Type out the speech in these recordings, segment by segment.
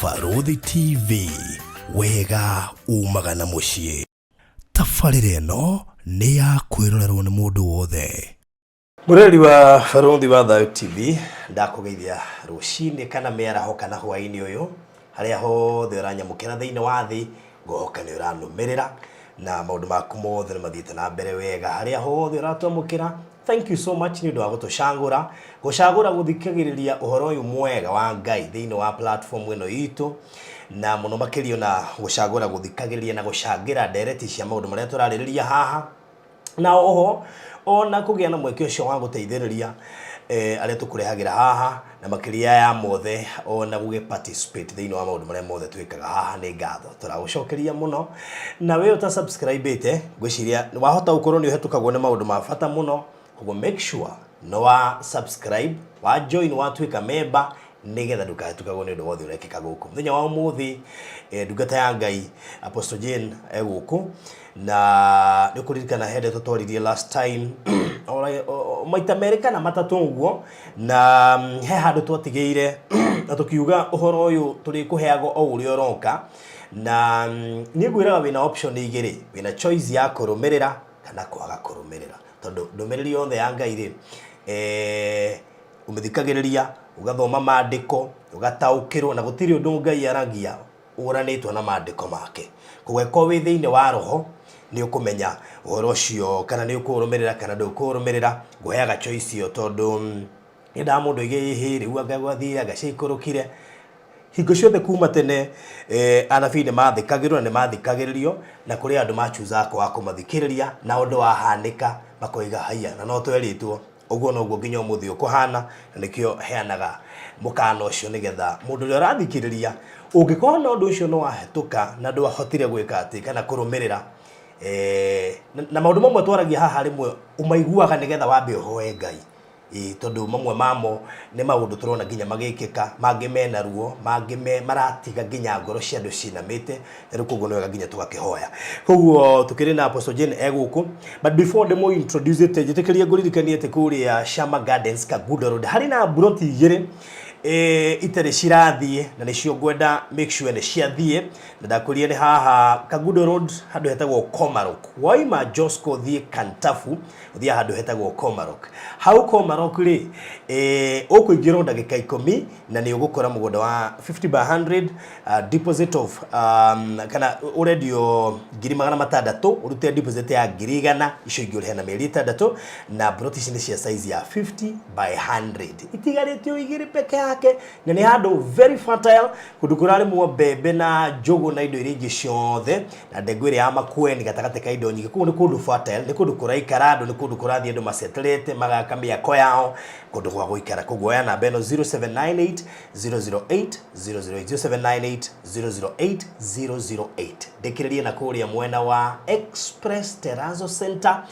Baruthi TV wega umaga na muciĩ. Tabarĩra ĩno nĩ ya kwĩrorerwo nĩ mũndũ wothe. Mũreri wa Baruthi wa Thayũ TV ndakũgeithia rũcinĩ kana mĩaraho kana hwaĩ-inĩ ũyũ harĩa hothe ũranyamũkĩra thĩinĩ wa thĩ, ngohoka nĩ ũranũmĩrĩra na maũndũ maku mothe nĩ mathiĩte na mbere wega harĩa hothe ũratwamũkĩra. Thank you so much nĩ ũndũ wa gũtũcagũra gũthikagĩrĩria ũhoro ũyũ mwega wa Ngai thĩinĩ wa platform ĩno itũ, na mũno makĩria na gũcagũra gũthikagĩrĩria na gũcangĩra ndereti cia maũndũ marĩa tũrarĩrĩria haha, na oho ona kũgĩa na mweke ũcio wa gũteithĩrĩria arĩa tũkũrehagĩra haha, na makĩria ya mothe ona gũgĩ-participate thĩinĩ wa maũndũ marĩa mothe twĩkaga haha. Nĩ ngatho tũragũcokeria mũno, na we ũta-subscribe-ĩte ngwĩciria wahota gũkorwo nĩ ũhetũkagwo nĩ maũndũ ma bata mũno. Koguo make sure no wa subscribe, wa join, wa tuĩka member nigetha ndũkahetũkagwo nĩ ũndũ wothe ũrekĩka gũkũ. Mũthenya wa ũmũthĩ ndungata ya Ngai Apostle Jane gũkũ, na nĩ kũririkana hende tũtwaririe last time maita merĩ kana matatũ ũguo, na he handũ twatigĩire na tũkiuga ũhoro ũyũ tũrĩkũheagwo o ũrĩa ũroka, na niĩ ngwĩraga wĩna option igĩrĩ, wĩna choice ya kũrũmĩrĩra kana kwaga kũrũmĩrĩra, tondũ ndũmĩrĩri yothe ya Ngai rĩ ũmĩthikagĩrĩria ũgathoma maandĩko ũgataũkĩrwo, na gũtirĩ ũndũ Ngai aragia ũranĩtwo na maandĩko make. Koguo ko wĩ thĩinĩ wa roho nĩ ũkũmenya ũhoro ũcio kana nĩ ũkũrũmĩrĩra kana ndũkũrũmĩrĩra. Ngũheaga choice ĩyo tondũ nĩndaga mũndũ aigĩ rĩu agagwathire agaciikũrũkire hingo ciothe kuma tene. Anabii nĩ mathikagĩrwo na nĩ mathikagĩrĩrio, na kũrĩ andũ machuza kwa kũmathikĩrĩria na ũndũ wahanĩka makoiga haiya na no twerĩtwo ũguo noguo nginya ũmũthĩ ũkũhana, na nĩkĩo heanaga mũkana ũcio nĩgetha mũndũ ũrĩa ũrathikĩrĩria ũngĩkorwo na ũndũ ũcio no wahĩtũka na ndwahotire gwĩka atĩ kana kũrũmĩrĩra, na maũndũ mamwe twaragia haha rĩmwe ũmaiguaga nĩgetha wambe ũhoe Ngai, tondũ mamwe mamo nĩ maũndũ tũrona nginya magĩkĩka, mangĩ mena ruo, mangĩ maratiga nginya ngoro cia andũ cinamĩte, rĩu koguo nĩ wega nginya tũgakĩhoya. Koguo tũkĩrĩ na Apostle Jane gũkũ, but before ndĩmũ introduce njĩtĩkĩria ngũririkanie atĩ kũrĩa Shama Gardens Kagundo Road harĩ na mburoti igĩrĩ itarĩ cirathiĩ na nĩcio ngwenda make sure nĩ ciathiĩ, na ndakũria nĩ haha Kagundo Road handũ hetagwo Komarok. Waima Josco thiĩ Kantafu ũthiĩ handũ hetagwo Komarok. Hau Komarok rĩ ũkũingĩrwo ndagĩka 10 na nĩ ũgũkora mũgũnda wa 50 by 100 deposit of kana ũrendio 600 ũrute deposit ya 100 icio ingĩ ũrĩhe na mĩeri 6, na mburoti ici nĩ cia size ya 50 by 100 itigarĩtio igĩrĩ peke yake, na nĩ handũ very fertile, kũndũ kũrarĩmwo mbembe na njũgũ na indo iria ingĩ ciothe, na ndengũ ĩrĩa ya Makueni gatagatĩ ka indo nyingĩ. Kũu nĩ kũndũ fertile, nĩ kũndũ kũraikara andũ, nĩ kũndũ kũrathiĩ andũ maceterete magaka mĩako yao, kũndũ gwa gũikara. Koguo oya namba ĩno 0798 008 008 0798 008 008 ndĩkĩrĩrie na kũrĩa mwena wa Express Terrazzo Center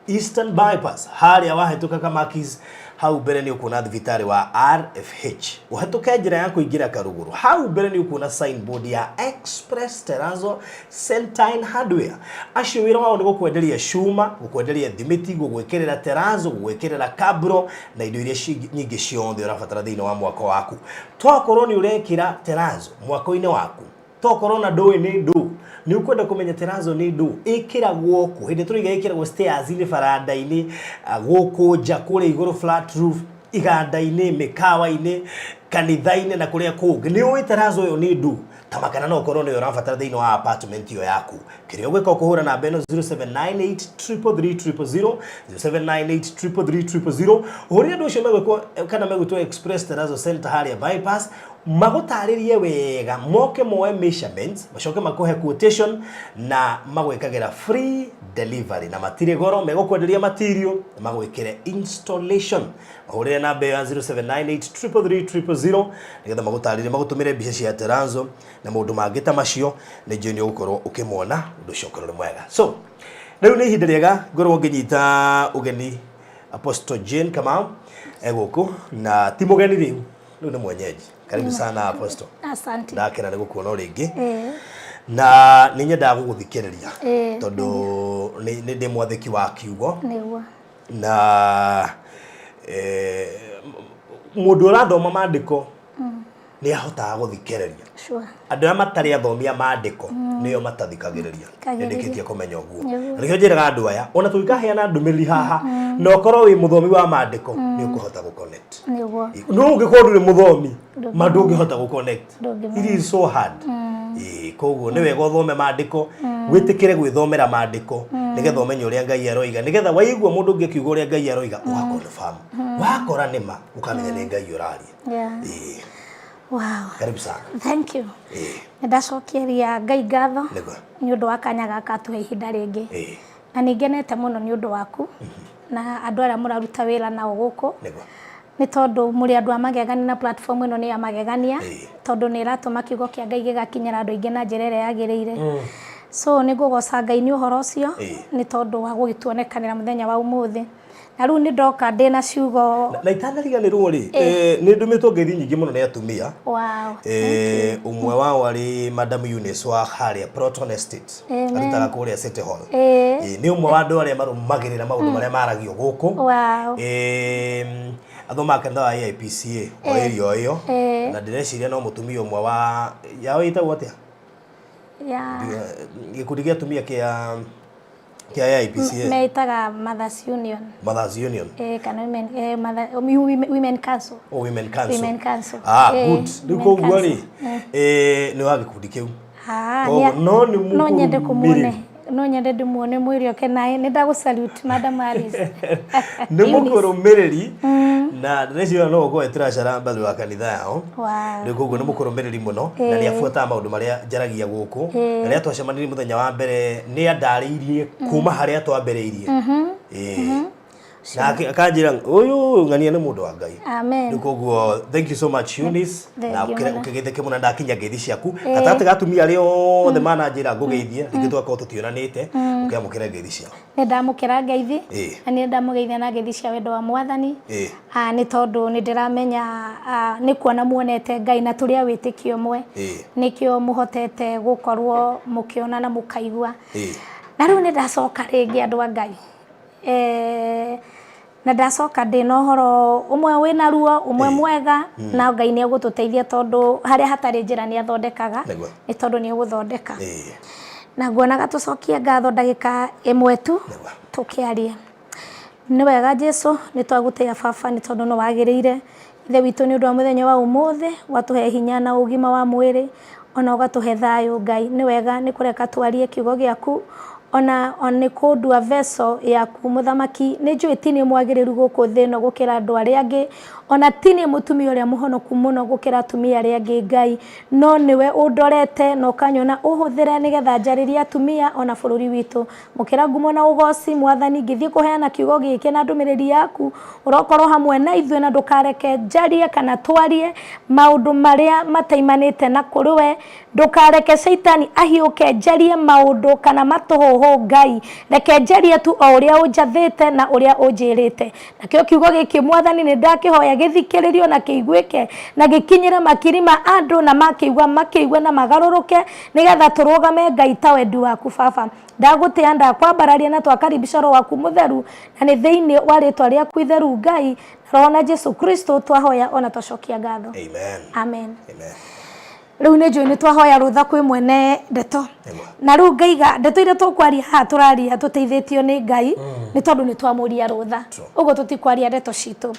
Eastern Bypass harĩa wahĩtũka Kamakis. Hau mbere nĩ ũkuona thibitarĩ wa RFH, ũhetũke njĩra ya kũingĩra Karuguru. Hau mbere nĩ ũkuona signboard ya Express Terrazzo Center Hardware. Acio wĩra wao nĩ gũkwenderia cuma, gũkwenderia thimiti, gũgwĩkĩrĩra terrazzo, gũgwĩkĩrĩra kabro na indo iria nyingĩ ciothe ũrabatara thĩinĩ wa mwako waku. Twakorwo nĩ ũrekĩra terrazzo mwako-inĩ waku, tokorwo na ndũĩ nĩ ndũ, nĩ ũkwenda kũmenya terrazzo nĩ ndũ, ĩkĩragwo kũ? Hĩndĩ tũrĩga ĩkĩragwo stairs-inĩ, baranda-inĩ, gũkũ nja kũrĩa igũrũ flat roof, iganda-inĩ, mĩkawa-inĩ, kanitha-inĩ na kũrĩa kũngĩ. Nĩ ũĩ terrazzo ĩyo nĩ ndũ? Tamakana no ũkorwo nĩ ũrabatara thĩinĩ wa apartment ĩyo yaku. Kĩrĩa ũgwĩka ũkũhũra namba ĩno 0798 333 0798 333 ũhũrĩre andũ acio megwĩkwo kana megwĩtwo Express Terrazzo Center harĩa bypass, magũtarĩrie wega, moke moe measurements, macoke makũhe quotation na magwĩkagĩra free delivery, na matirĩ goro, megũkwenderia material na magwĩkĩre installation. Ũhũrĩre namba ĩyo 0798 333 nĩgetha magũtarĩrie, magũtũmĩre mbica cia terrazzo na maũndũ mangĩ ta macio, nĩ njũĩ nĩ ũgũkorwo ũkĩmona ũndũ ũcio ũkorwo nĩ mwega. So rĩu nĩ ihinda rĩega ngorwo ngĩnyita ũgeni Apostle Jane Kamau gũkũ, na ti mũgeni rĩu nĩ mwenyeji. Karibu sana Apostle. Asante. Ndakena nĩ gũkuona rĩngĩ. Na nĩ nyendaga gũgũthikĩrĩria tondũ nĩ ndĩ mwathĩki wa kiugo. Nĩguo. Na mũndũ ũrathoma maandĩko ni ahotaga guthikereria sure andu matari athomia maandiko niyo matathikagiriria ndikitie kumenya uguo nikio njiraga andu aya ona tuikaheana ndumiriri haha no korwo wi muthomi wa maandiko ni ukuhota gu connect niguo no ungikorwo ri muthomi mandu ungihota gu connect it is so hard koguo ni wega uthome maandiko witikire gwithomera maandiko nigetha umenye uria Ngai aroiga nigetha waigua mundu ungi kiugo uria Ngai aroiga ugakonfirm wakora nima ukamenya ni Ngai uraria wow karibu sana thank you ndacokeria Ngai ngatho ni undu wa kanya gaka tuhe ihinda ringi na ningenete muno ni undu waku na andu aria muraruta wira nao guku ni tondu muri andu amagegania na platform ino ni amagegania tondu ni iratuma kiugo kia Ngai gigakinyira andu aingi na njira iria yagiriire so ni ngugoca Ngai ni uhoro ucio ni tondu wa gugituonekanira muthenya wa umuthi na riu ni ndoka ndina ciugo na itanariganirwo ri ni ndumitwo ngeithi nyingi muno ni atumia wow umwe wao ari Madam Eunice wa haria Proton Estate arutaga kuria City Hall ni umwe wa andu aria marumagirira maundu maria maragio guku wow athoma kenda wa IPCA o area iyo na ndireciria no mutumia umwe wa yao itagwo atia gikundi gia atumia kia IPCA meitaga Mothers Union kana Women Council Women Council good ndiko gwari ni wa gikundi kiu no nyende kumune no nyende ndumuone mwiri oke nae ni ndagu salute Madam Alice ni mukurumiriri na ndecio no go etrashara mbali wa kanitha yao ni koguo ni mukurumiriri muno na ni afuata maundu maria njaragia guku na ria twacemanirie muthenya wa mbere ni andariirie kuma haria twamberiirie na akanjira uyu ngania ni mundu wa Ngai amen ni koguo thank you so much Eunice na ukigitheke muna ndakinya ngeithi ciaku gatati gatumia rio the manager ngugeithie ngitwa ko tutionanite ukiamukira ngeithi ciao ni ndamukira ngeithi na ni ndamugeithia na ngeithi cia wendo wa mwathani ni tondu ni ndiramenya ni kuona muonete Ngai na turia witikio mwe nikio muhotete gukorwo mukiona na mukaigua na riu ni ndacoka ringi andu a Ngai na ndacoka ndina horo umwe wina ruo umwe mwega na Ngai ni agututeithia tondu haria hatari njira ni athondekaga ni tondu ni uguthondeka na nguonaga tucokie ngatho ndagika imwe tu tukiaria ni wega Jesu ni twaguteya baba ni tondu no wagiriire ithe witu ni undu wa muthenya wa umuthi watuhe hinya na ugima wa mwiri ona ugatuhe thayo Ngai ni wega ni kureka twarie kiugo giaku ona ni kundua vessel yaku muthamaki ni njui tini mwagiriru guku thino gukira andu aria angi ona tini mutumia uria muhonoku muno gukira atumia aria angi Ngai no niwe undorete no kanyona uhuthire nigetha njariria atumia ona bururi witu mukira ngumo na ugoci mwathani ngithie kuheana kiugo giki na ndumiriri yaku urokorwo hamwe na ithwe na ndukareke njarie kana twarie maundu maria mataimanite na kuriwe ndukareke Saitani ahiuke njarie maundu kana matuhu Ngai reke njarie tu o uria unjathite na uria unjirite nakio kiugo giki mwathani ni ndakihoya githikiririo na kiiguike na gikinyire makiri ma andu na makiigua na magaruruke nigetha turugame Ngai ta wendi waku baba ndagutia ndakwambararia na twakaribisha roho waku mutheru na ni thiini wa ritwa riaku itheru Ngai roho Jesu Kristo twahoya ona twacokia ngatho amen riu ni njui ni twahoya rutha kwi mwene ndeto na riu ngaiga ndeto iria tukwaria haha turaria tuteithitio ni Ngai ni tondu ni twamuria rutha uguo tutikwaria ndeto citu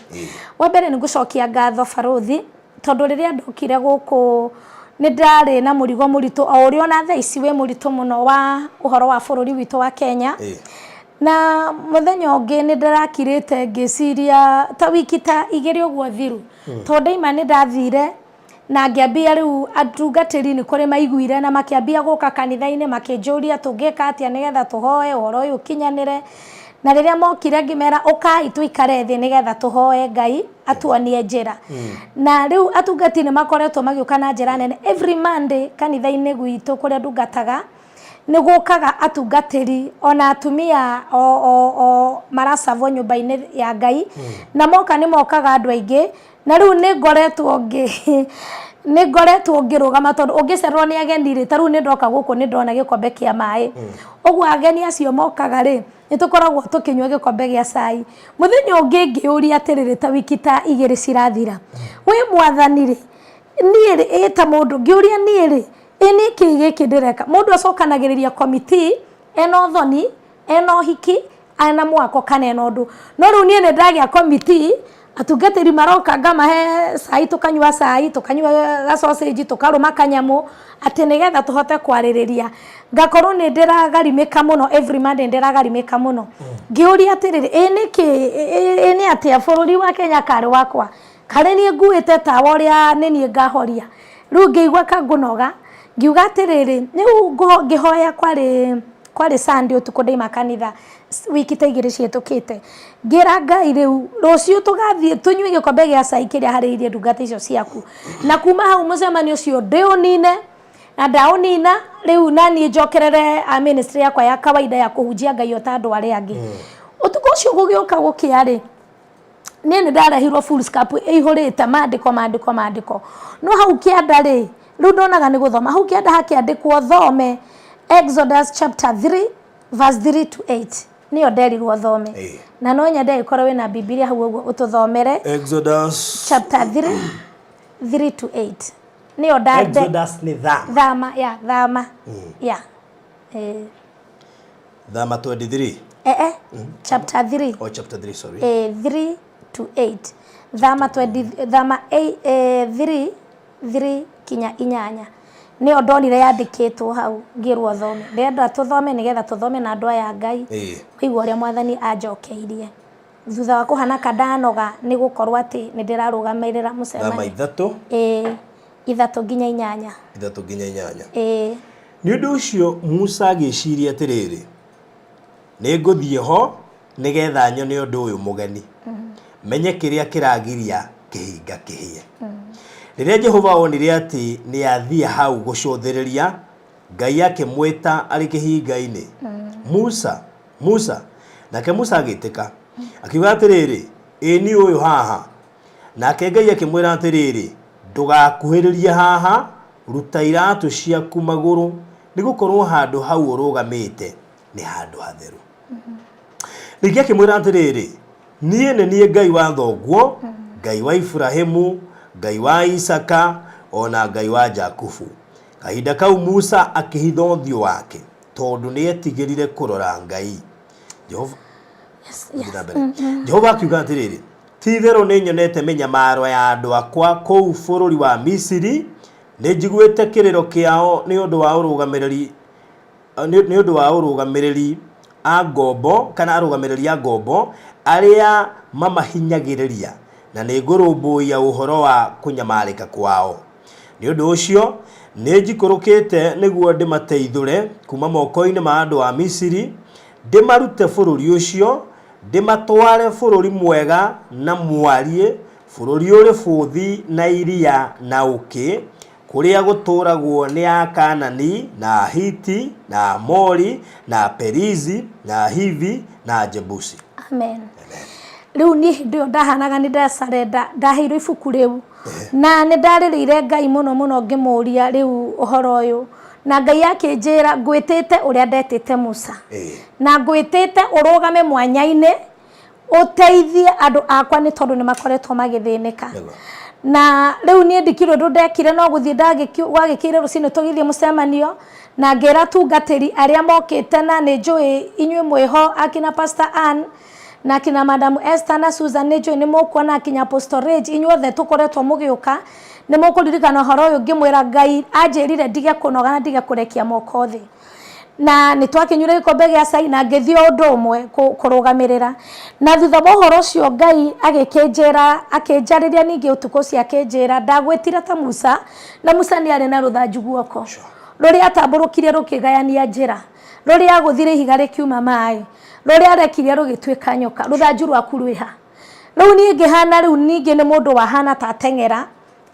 wa mbere ni gucokia ngatho baruthi tondu riria ndokire guku ni ndari na murigo muritu o uria ona thaa ici we muritu muno wa uhoro wa bururi witu wa Kenya na muthenya ungi ni ndarakirite ngiciria ta wiki ta igiri uguo thiru tondu ima ni ndathire na ngiambia riu atungatiri ni kuri maiguire na makiambia guka kanitha-ini makinjuria tungika atia nigetha tuhoe uhoro uyu kinyanire na riria mokire ngimera ukai tuikare thi nigetha tuhoe Ngai atuonie njira na riu atungati ni makoretwo magiuka na njira nene every Monday kanitha-ini gwitu kuria ndungataga ni gukaga atungatiri ona atumia o maracavo nyumba-ini ya Ngai na moka ni mokaga andu aingi na riu ni ngoretwo ngirugama tondu ungicerwo ni ageni ri taru ni ndoka guku ni ndona gikombe kia mai uguo ageni acio mokaga ri ni tukoragwo tukinywa gikombe gia cai muthenya ungi ngiuria atiriri ta wiki ta igiri cirathira we mwathani ri niĩ eta mũndũ ngĩũria niĩ nĩ kĩ gĩkĩ ndĩreka mũndũ acokanagĩrĩria committee ena thoni ena hiki ana mwako kana ena ũndũ no rĩu niĩ nĩ ndagĩa committee atungatĩri maroka ngamahe cai tukanyua cai tukanyua gasausage tukarũma kanyamũ atĩ nĩgetha tũhote kwarĩrĩria ngakorwo nĩ ndĩragarimĩka mũno every Monday ndĩragarimĩka mũno ngĩũria atĩrĩrĩ nĩ atĩa bũrũri wa Kenya karĩ wakwa karĩ niĩ nguĩte tawa ũrĩa nĩ niĩ ngahoria rĩu ngĩigua kangũnoga ngiuga atĩrĩrĩ rĩu ngĩhoya kwarĩ Sunday ũtukũ ndaima kanitha wiki ta igĩrĩ cihetũkĩte ngĩra Ngai rĩu rũciũ tũgathiĩ tũnyue gĩkombe gĩa cai kĩrĩa harĩirie ndungata icio ciaku na kuma hau mũcemanio ũcio ndĩũnine na ndaũnina rĩu naniĩ njokerere ministry yakwa ya kawaida ya kũhunjia Ngai o ta andũ arĩa angĩ ũtukũ ũcio gũgĩũka gũkĩa niĩ nĩ ndarehirwo full scope ĩihũrĩte maandĩko no hau kĩanda rĩu ndonaga nĩ gũthoma hau kĩanda hakĩandĩkwo thome Exodus chapter 3 verse 3 to 8 niyo nderirwo thome na no nyende ikorwo wina Biblia hau ũguo ũtũthomere Exodus chapter 3 to 8 niyo ndade Exodus ni thama thama 23 chapter 3 chapter 3 sorry 3 to 8 thama 8 3 kinya inyanya niyo ndonire yandĩkĩtwo hau ngĩrwo thome ndenda tũthome nĩgetha tũthome na andũ aya Ngai kũigua ũrĩa mwathani anjokeirie thutha wa kũhana kandanoga nĩ gũkorwo atĩ nĩ ndĩrarũgamĩrĩra mũcemanio ithatũ nginya inyanya nĩ ũndũ ũcio Musa agĩciria atĩrĩrĩ nĩ ngũthiĩ ho nĩgetha nyone ũndũ ũyũ mũgeni menye kĩrĩa kĩragiria kĩhinga kĩhie rĩrĩa Jehova onire atĩ nĩ athiĩ hau gũcũthĩrĩria Ngai akĩmwĩta arĩ kĩhinga-inĩ Musa nake Musa agĩtĩka akiuga atĩrĩrĩ ĩni ũyũ haha nake Ngai akĩmwĩra atĩrĩrĩ ndũgakuhĩrĩrie haha ruta iratũ ciaku magũrũ nĩgũkorwo handũ hau ũrũgamĩte nĩ handũ hatheru ningĩ akĩmwĩra atĩrĩrĩ niĩ nĩ niĩ Ngai wa thoguo Ngai wa Ibrahimu Ngai wa Isaka ona Ngai wa Jakubu kahinda kau Musa akĩhitha ũthiũ wake tondũ nĩ etigĩrire kũrora Ngai Jehova akiuga atĩrĩrĩ ti-itherũ nĩ nyonete mĩnyamaro ya andũ akwa kũu bũrũri wa Misiri nĩ njiguĩte kĩrĩro kĩao nĩ ũndũ wa ũrũgamĩrĩri a ngombo kana arũgamĩrĩri a ngombo arĩa mamahinyagĩrĩria na nĩ ngũrũmbũiya ũhoro wa kũnyamarĩka kwao nĩ ũndũ ũcio nĩ njikũrũkĩte nĩguo ndĩmateithũre kuma moko-inĩ ma andũ a Misiri ndĩmarute bũrũri ũcio ndĩmatware bũrũri mwega na mwariĩ bũrũri ũrĩ bũthi na iria na ũkĩ kũrĩa gũtũragwo nĩ Akaanani na Hiti na Amori na Perizi na Hivi na Jebusi. Amen. Rĩu niĩ ndio ndahanaga nĩ ndasarenda ndaheirwo ibuku rĩu na nĩ ndarĩrĩire Ngai mũno ngĩmũria rĩu ũhoro ũyũ na Ngai akĩnjĩra ngwĩtĩte ũrĩa ndetĩte Musa na ngwĩtĩte ũrũgame mwanya-inĩ ũteithie andũ akwa nĩ tondũ nĩ makoretwo magĩthĩnĩka na rĩu niĩ ndikirwo ũndũ ndekire no gũthiĩ gwagĩkĩire rũcinĩ tũgĩthiĩ mũcemanio na ngĩra tungatĩri arĩa mokĩte na nĩ njũĩ inyuĩ mwĩho akina Pastor Ann na kina Madam Esther na Susan nĩ njũĩ nĩ mũkuona akinya Apostle Rage inyuothe tũkoretwo mũgĩũka nĩ mũkũririkana ũhoro ũyũ ngĩmwĩra Ngai anjĩrire ndige kũnoga na ndige kũrekia moko thĩ na nĩ twakinyire gĩkombe gĩa cai na ngĩthiĩ ũndũ ũmwe kũrũgamĩrĩra na thutha wa ũhoro ũcio Ngai akĩnjarĩria ningĩ ũtukũ ũcio akĩnjĩra ndagwĩtire ta Musa na Musa nĩ arĩ na rũthanju guoko rũrĩa atambũrũkire rũkĩgayania njĩra rũrĩa agũthire ihiga rĩkiuma maĩ rũrĩa arekire rũgĩtuĩka nyoka rũthanju rwaku rwĩha rĩu niĩ ngĩhana rĩu ningĩ nĩ mũndũ wahana ta ateng'era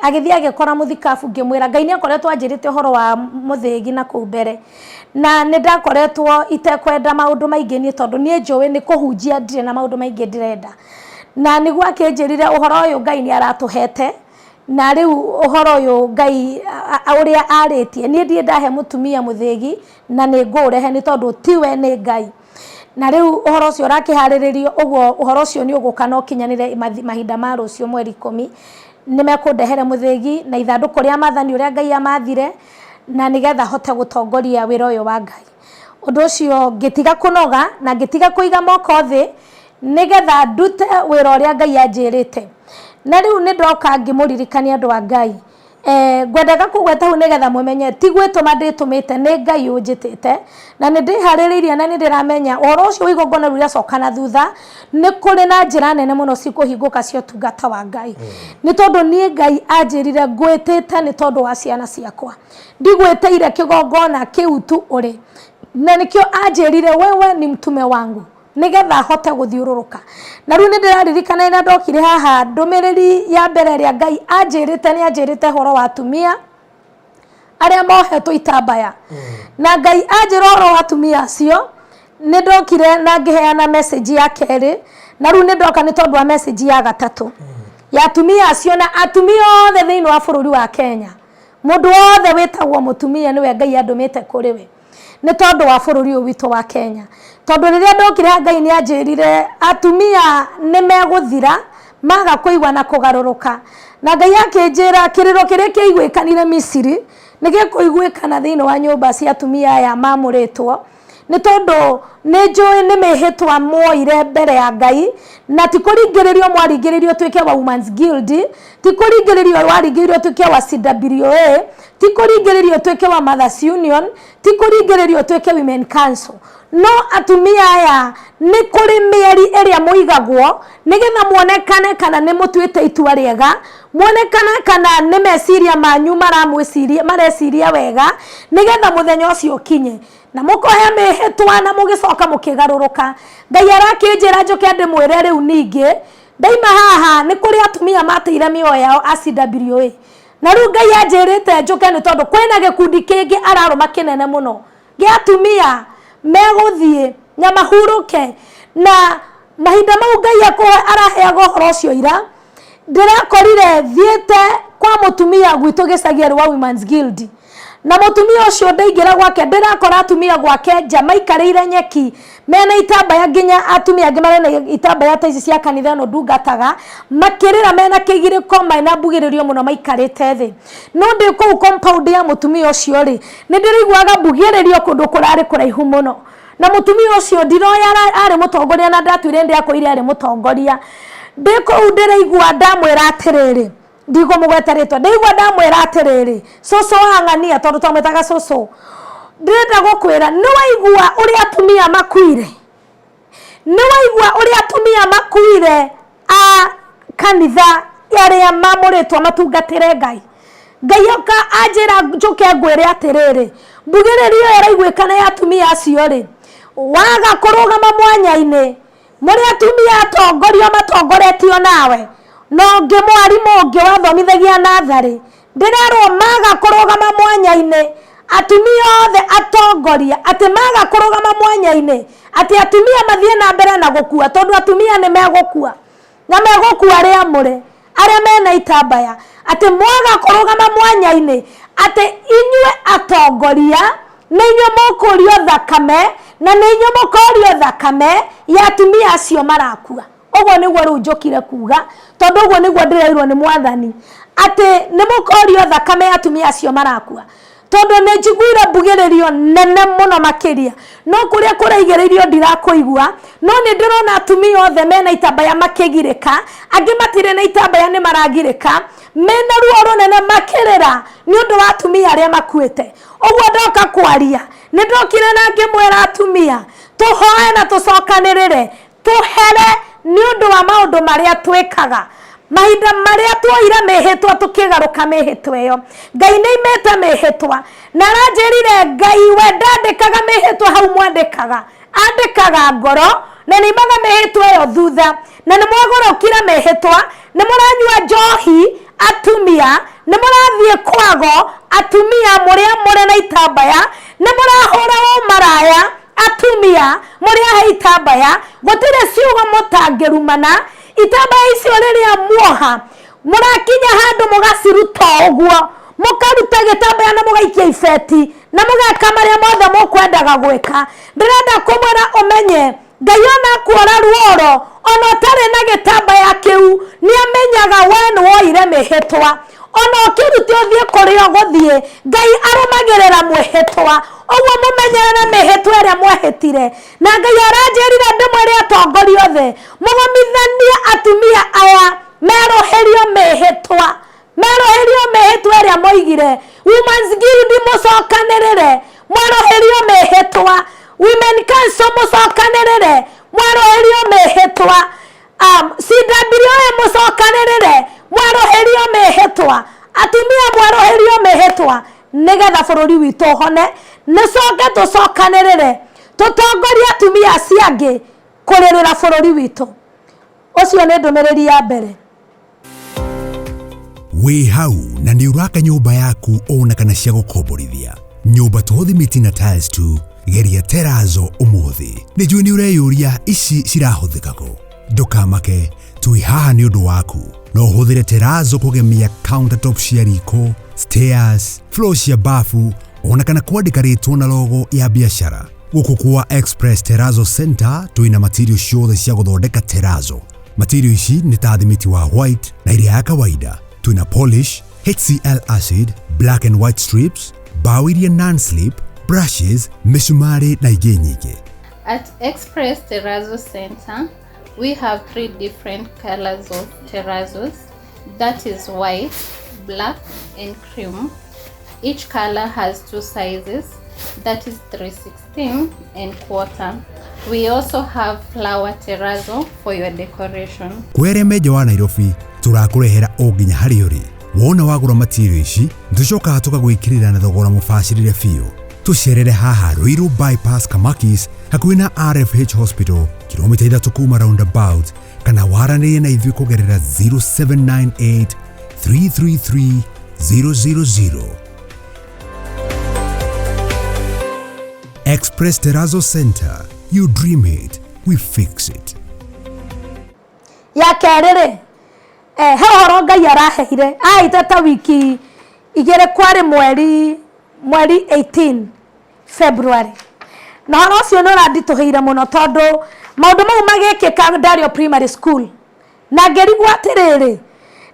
agĩthiĩ agĩkora mũthikabu ngĩmwĩra Ngai nĩ akoretwo anjĩrĩte ũhoro wa mũthĩgi na kũu mbere na nĩ ndakoretwo itekwenda maũndũ maingĩ niĩ tondũ niĩ njũĩ nĩ kũhunjia ndirĩ na maũndũ maingĩ ndĩrenda na nĩguo akĩnjĩrire ũhoro ũyũ Ngai nĩ aratũhete na rĩu ũhoro ũyũ Ngai ũrĩa arĩtie niĩ ndiĩ ndahe mũtumia mũthĩgi na nĩ ngũũrehe nĩ tondũ tiwe nĩ Ngai na rĩu ũhoro ũcio ũrakĩharĩrĩrio ũguo ũhoro ũcio nĩ ũgũka no kinyanĩre mahinda ma rũciũ mweri 10 nimekundehere muthigi na ithanduku ria mathani uria Ngai amathire na nigetha hote gutongoria wira uyu wa Ngai. Undu ucio ngitiga kunoga na ngitiga kuiga moko thi nigetha ndute wira uria Ngai anjirite. Na riu ni ndoka ngimuririkania andu a Ngai. Ngwendaga kugweta hu nigetha mumenye ti gwituma nditumite ni Ngai unjitite na ni ndihaririirie na ni ndiramenya oro ucio igongona ruria cokana thutha ni kuri na njira nene muno cikuhinguka cio tungata wa Ngai. Ni tondu ni Ngai anjirire ngwitite ni tondu wa ciana ciakwa ndigweteire kigongona kiu tu uri na nikio anjirire wewe ni mtume wangu nigetha hote guthiururuka. Na riu ni ndiraririkana ina ndokire haha ndumiriri ya mbere ria Ngai anjirite horo wa atumia aria mohetwo itambaya. Na Ngai anjira horo wa atumia acio ni ndokire na ngiheana message ya keri na riu ni ndoka ni tondu wa message ya gatatu ya atumia acio na atumia othe thiini wa bururi wa Kenya. Mundu wothe witagwo mutumia niwe Ngai andumite kuri we ni tondu wa bururi witu wa Kenya. Tondu riria ndokire Ngai ni anjirire atumia ni meguthira maga kuigwa na kugaruruka. Na Ngai akinjira kiriro kiria kiigwikanire Misiri nigikuigwikana thiini wa nyumba cia atumia aya mamuritwo ni tondu ni njui ni mihitwa moire mbere ya Ngai na tikuringiririo mwaringiririo twike wa Women's Guild, tikuringiririo waringiririo twike wa CWA, tikuringiririo twike wa Mothers Union, tikuringiririo twike Women Council. No atumia aya ni kuri mieri iria muigagwo nigetha muonekane kana ni mutuite itua riega, muonekana kana ni meciria manyu mareciria wega nigetha muthenya ucio kinye na mukohe mihitwa na mugicoka mukigaruruka. Ngai arakinjira njoke ndimwire riu ningi ndaima haha ni kuri atumia mateire mioyo yao ACWA na riu Ngai anjirite njoke ni tondu kwina gikundi kingi araruma kinene muno gi atumia meguthie na mahuruke na mahinda mau Ngai akohe araheaga horo ucio ira ndirakorire thiete kwa mutumia gwitu gicagia wa Women's Guild na mutumia ucio ndaingira gwake ndirakora atumia gwake jamaikarire nyeki mena itambaya nginya atumia angi marena itambaya ta ici cia kanitha no ndungataga makirira mena kigiriko maina mbugiririo muno maikarite thi. No ndi ku compound ya mutumia ucio ri ni ndiriguaga mbugiririo kundu kurari kuraihu muno na mutumia ucio ndiroya ari mutongoria na ndatuire ndi akoire ari mutongoria ndiko ndiraigua ndamwira atiriri ndigo mugwetaritwa ndigwa ndamwira atiriri soso hangania tondu twamwetaga soso ndenda gukwira ni waigua uri atumia makuire, ni waigua uri atumia makuire a kanitha aria mamuritwa matungatire Ngai. Ngai oka anjira njuke ngwire atiriri mbugiririo iraigwikana ya atumia acio ri waga kurugama mwanya-ini muri atumia atongorio matongoretio nawe no ngi mwarimu ngi wathomithagia nathari ndirarwo maga kurugama mwanya-ini atumia othe atongoria ati maga kurugama mwanya-ini ati atumia mathie na mbere na gukua tondu atumia ni megukua na megukua aria muri aria mena itambaya ati mwaga kurugama mwanya-ini ati inywe atongoria na inywe mukurio thakame na ni inywe mukurio thakame ya atumia acio marakua. Ogo niguo riu njokire kuga tondu ogo niguo ndirairwo ni mwathani ati ni mukurio thakame ya atumia acio marakua tondu ni njiguire mbugiririo nene muno makiria no kuria kuraigireirio ndirakuigua no ni ndirona atumia othe mena itambaya makigirika angi matire na itambaya ni maragirika mena ruo runene makirira ni undu wa atumia aria makuite. Oguo ndoka kwaria ni ndokire na ngimwira atumia tuhoe na tucokanirire tuhere ni undu wa maundu maria twikaga mahinda maria twoira mehitwa tukigaruka mehitwa iyo Ngai ni imete mehitwa na ranjirire Ngai we ndandikaga mehitwa hau mwandikaga andikaga ngoro na ni maga mehitwa iyo thutha na ni mwagorokira mehitwa ni muranyua njohi atumia ni murathie kwago atumia muria muri na itambaya ni murahura maraya atumia muria ha itambaya gutire ciugo mutangirumana itambaya icio riria muoha murakinya handu mugaciruta uguo mukaruta gitambaya na mugaikia ifeti na mugaka maria mothe mukwendaga gwika. Ndirenda kumwira umenye Ngai ona kuora ruoro ona tare na gitambaya kiu ni amenya menyaga we woire mehitwa ona kiruti uthie kurio guthie Ngai arumagirira mwehitwa ogwo mumenyerere mehitwa ria mwehitire na Ngai aranjirire ndimwire atongoria othe mugomithanie atumia aya meroherio mehitwa ria moigire Women's Guild mucokanirire mweroherio mehitwa Women Council mucokanirire mweroherio mehitwa CWA mucokanirire mweroherio mehitwa atumia mweroherio mehitwa nigetha bururi witu hone nicoke tucokanirire tutongoria atumia ciangi kuririra bururi witu ucio ni ndumiriri ya mbere wi hau na ni uraka nyumba yaku ona kana cia gukomborithia nyumba tuhuthimiti na tiles tu geria Terrazzo umuthi nijui ni ureyuria ici cirahuthikako ndukamake tui haha ni undu waku no uhuthire Terrazzo kugemia countertop cia riko stairs floor cia bafu ona kana kwandika ritwa na logo ya biashara guku kwa Express Terrazzo Center tuina material ciothe cia guthondeka Terrazzo material ici ni ta thimiti wa white na iria ya kawaida tuina polish HCl acid black and white strips bawiria non-slip brushes misumari na ingĩ nyingĩ. At Express Terrazzo Center we have 3 different colors of terrazzos, that is white, black and cream. Each color has 2 sizes, that is 3/16 and 1/4. We also have flower terrazzo for your decoration. Kwere meja wa Nairobi turakurehera o nginya hari uri wona wagura material ici tucoka tukagwikirira na thogora mubacirire fiu tucerere haha Ruiru bypass Kamakis hakuhi na RFH Hospital kilomita 3 kuma roundabout kana waranĩrie na ithuĩ kugerera 0798 333 000. Express Terrazzo Center, you dream it, we fix it. Ya kerere he horo Ngai araheire aitata wiki igere kwari mweri 18 February na horo cio no radituheire muno tondu maundu mau magikika Dario Primary School na ngerigwa atiriri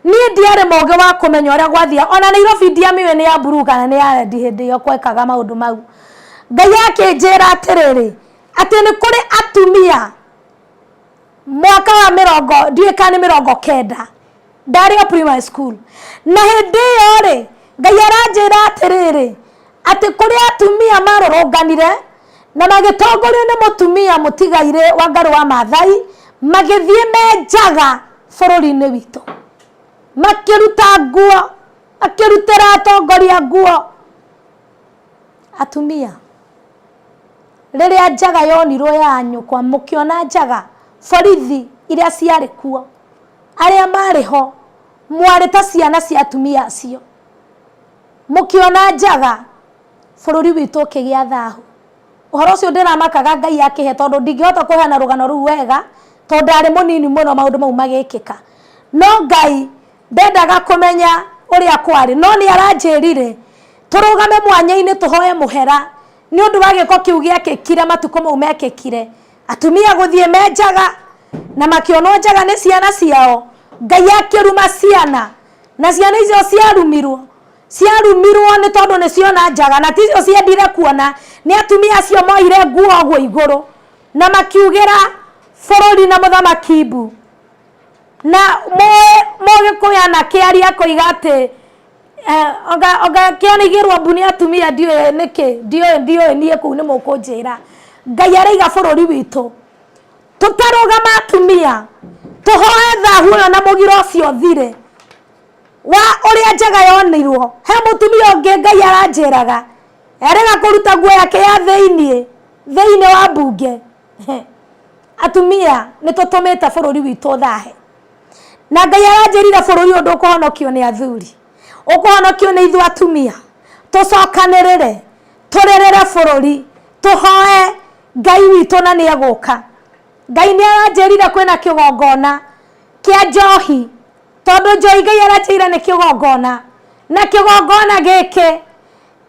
ni ndiare moge wa kumenya uria gwathia ona Nairobi ndiamiwe ni ya buruga na ni ya rendi hindi yo kwekaga maundu mau Ngai yake njira atiriri ati ni kuri atumia mwaka wa mirongo ndiekani mirongo kenda Dario Primary School na hindi yo ri Ngai aranjira atiriri ati kuri atumia marorunganire na magitongorio ni mutumia mutigaire wa Ngaru wa Maathai magithie menjaga bururi-ini witu makiruta nguo akirutira atongoria nguo atumia riria njaga yonirwo yanyu kwa mukiona njaga borithi iria ciari kuo aria mariho mwari ta ciana cia atumia acio mukiona njaga bururi witu kigia thahu uhoro ucio ndiramakaga Ngai akihe tondu ndingihota kuheana rugano ru wega tondu ari munini muno maundu mau magikika no Ngai ndendaga kumenya uria kwari no ni aranjirire turugame mwanya-ini tuhoe muhera ni undu wa giko kiu giakikire matuko mau mekikire atumia guthie menjaga na makionwo njaga ni ciana ciao Ngai akiruma ciana na ciana icio ciarumirwo ni tondu ni ciona njaga na ticio ciendire kuona ni atumia acio moire nguo gwo iguru na makiugira bururi na muthamaki Mbu na moge kuyana kiaria koiga ati oga kianigirwo Mbu ni atumia ndio niki ndio nie ku ni mukunjira Ngai araiga bururi witu tutarugama atumia tuhoe thahu na mugiro cio thire wa uria njaga yonirwo he mutumia ungi Ngai aranjiraga erega kuruta nguo yake ya thiini wa mbunge atumia ni tutumite bururi witu thahe na Ngai aranjirire bururi undu kuhonokio ni athuri ukuhonokio ni ithu atumia tucokanirire turirire bururi tuhoe Ngai witu na ni eguka Ngai ni aranjirire kwina kigongona kia njohi tondu njohi Ngai aranjirire ni kigongona na kigongona giki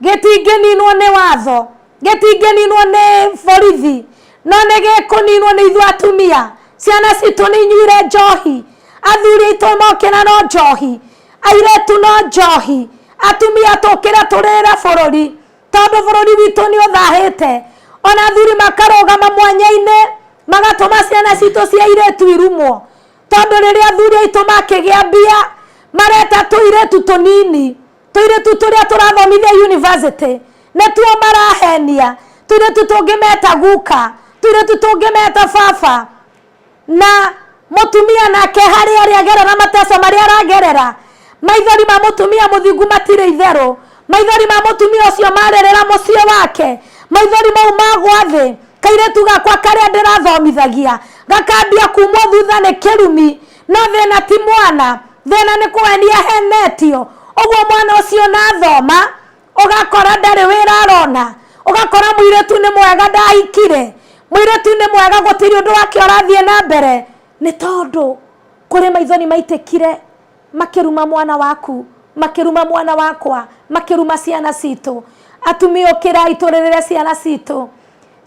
gitingininwo ni watho gitingininwo ni borithi no ni gikuninwo ni ithu atumia ciana citu ni inyuire njohi athuri aitũ mokĩra no njohi, airetu no njohi, atumia tũkĩra tũrĩra bũrũri tondũ bũrũri witũ nĩ ũthahĩte. Ona athuri makarũgama mwanya-inĩ magatũma ciana citũ cia airetu irumwo tondũ rĩrĩa athuri aitũ makĩgĩa mbia mareta tũiretu tũnini, tũiretu tũrĩa tũrathomithia university nĩtuo marahenia, tũiretu tũngĩmeta guka, tũiretu tũngĩmeta baba. Na mũtumia nake harĩa arĩagerera mateso marĩa aragerera, maithori ma mũtumia mũthingu matirĩ itherũ, maithori ma mũtumia ũcio marerera mũciĩ wake, maithori mau magwa thĩ. Kairetu gakwa karĩa ndĩrathomithagia gakambia kumwo thutha nĩ kĩrumi, no thĩna ti mwana, thĩna nĩ kũhenia henetio. Ũguo mwana ũcio nathoma ũgakora ndarĩ wĩra arona, ũgakora mũiretu nĩ mwega ndahikire, mũiretu nĩ mwega gũtirĩ ũndũ wake ũrathiĩ na mbere, nĩ tondũ kũrĩ maithori maitĩkire makĩruma mwana waku, makĩruma mwana wakwa, makĩruma ciana citũ. Atumia ũkĩrai tũrĩrĩre ciana citũ,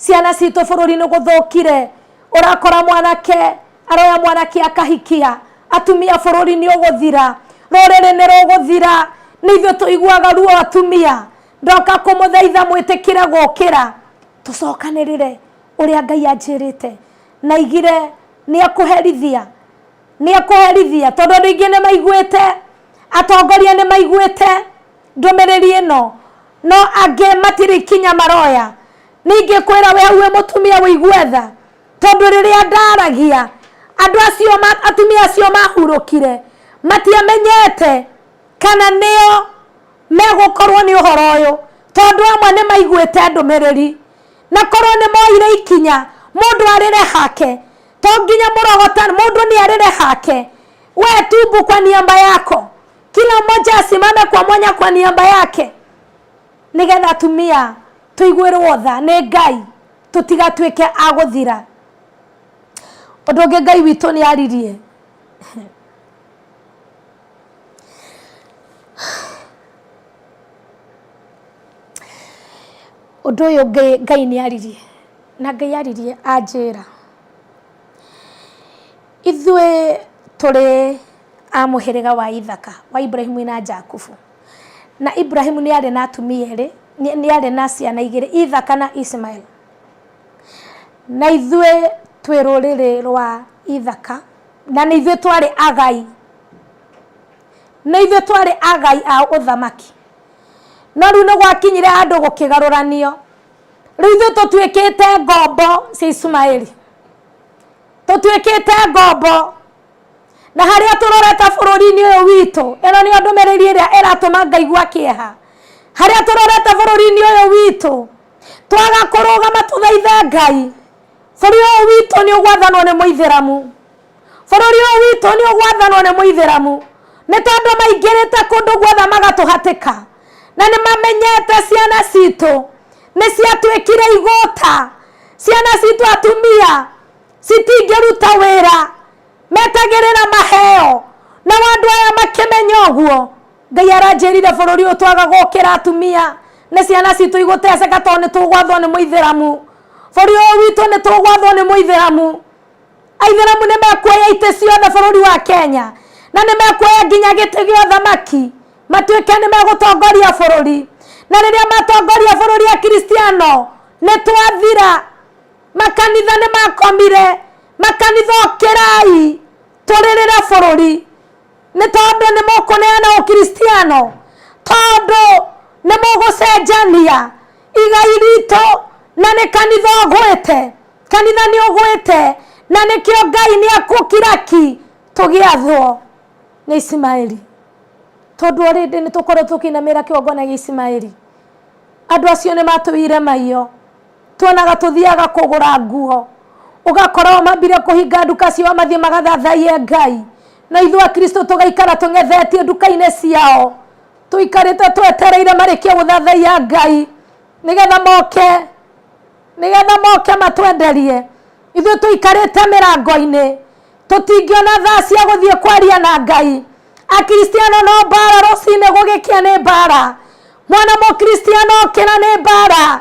ciana citũ bũrũri nĩ gũthũkire. Ũrakora mwanake aroya mwanake akahikia, atumia bũrũri nĩ ũgũthira, rũrĩrĩ nĩ rũgũthira. Nĩ ithuĩ tũiguaga ruo atumia, ndoka kũmũthaitha mwĩtĩkire gũkĩra tũcokanĩrĩre ũrĩa Ngai anjĩrĩte. Na igire nĩ akũherithia, nĩ akũherithia tondũ andũ aingĩ nĩ maiguĩte, atongoria nĩ maiguĩte ndũmĩrĩri ĩno, no angĩ matirĩ ikinya maroya. Ningĩ kwĩra we hauwe mũtumia wĩigue tha tondũ rĩrĩa ndaragia andũ acio atumia acio mahurũkire matiamenyete kana nĩo megũkorwo nĩ ũhoro ũyũ, tondũ amwe nĩ maiguĩte ndũmĩrĩri na korwo nĩ moire ikinya mũndũ arĩre hake, to nginya mũrogotani, mũndũ nĩ arĩre hake. We tubu kwa niaba yako, kila mmoja asimame kwa mwanya kwa niaba yake, nĩgetha atumia tũiguĩrwo tha nĩ Ngai, tũtigatuĩke a gũthira. Ũndũ ũngĩ Ngai witũ nĩ aririe, ũndũ ũyũ Ngai nĩ aririe, na Ngai aririe anjĩra ithuĩ tũrĩ a mũhĩrĩga wa Ithaka wa Ibrahimu na Jakubu, na Ibrahimu nĩ arĩ na atumia erĩ, nĩ arĩ na ciana igĩrĩ, Ithaka na Ismail. Na ithuĩ twĩ rũrĩrĩ rwa Ithaka, na nĩ ithuĩ twarĩ agai, nĩ ithuĩ twarĩ agai a ũthamaki. No rĩu nĩ gwakinyire handũ gũkĩgarũranio, rĩu ithuĩ tũtuĩkĩte ngombo cia Ismaili, tũtuĩkĩte ngombo. Na harĩa tũroreta bũrũri-inĩ ũyũ witũ, ĩno nĩ ndũmĩrĩri ĩrĩa ĩratũma ngaigua kĩeha. Harĩa tũroreta bũrũri-inĩ ũyũ witũ, twaga kũrũgama tũthaithe Ngai, bũrũri ũyũ witũ nĩ ũgwathanwo nĩ Mũithĩramu, bũrũri ũyũ witũ nĩ ũgwathanwo nĩ Mũithĩramu, nĩ tondũ maingĩrĩte kũndũ guothe magatũhatĩka, na nĩ mamenyete ciana citũ nĩ ciatuĩkire igũta, ciana citũ atumia citingĩruta wĩra, metagĩrĩra maheo. Na andũ aya makĩmenya ũguo, Ngai aranjĩrire bũrũri ũyũ twaga gũkĩra atumia nĩ ciana citũ igũteceka tondũ nĩ tũgwathwo nĩ Mũithĩramu, bũrũri ũyũ witũ nĩ tũgwathwo nĩ Mũithĩramu. Aithĩramu nĩ mekuoya itĩ ciothe bũrũri wa Kenya, na nĩ mekuoya nginya gĩtĩ gĩa ũthamaki matuĩke nĩ megũtongoria bũrũri. Na rĩrĩa matongoria bũrũri ya Kristiano nĩ twathira, makanitha nĩ makomire, makanitha ũkĩrai tũrĩrĩre bũrũri, nĩ tondũ nĩ mũkũneana ũkristiano, tondũ nĩ mũgũcenjania igai ritũ, na nĩ kanitha ũgwĩte, kanitha nĩ ũgwĩte, na nĩkĩo Ngai nĩ akũkiraki tũgĩathwo nĩ Ismaili, tondũ already nĩ tũkorwo tũkĩinamĩra kĩgongona gĩa Ismaili. Andũ acio nĩ matũire maiyo, tuonaga tũthiaga kũgũra nguo, ũgakora mambire kũhinga nduka ciao mathiĩ magathathaie Ngai, na ithuĩ Akristo tũgaikara tũng'ethetie nduka-inĩ ciao, tũikarĩte twetereire marĩkie gũthathaia Ngai nĩgetha moke matwenderie. Ithuĩ tũikarĩte mĩrango-inĩ, tũtingĩona thaa cia gũthiĩ kwaria na Ngai. Akristiano no mbara, rũcinĩ gũgĩkia nĩ mbara, mwana mũkristiano okĩra nĩ mbara,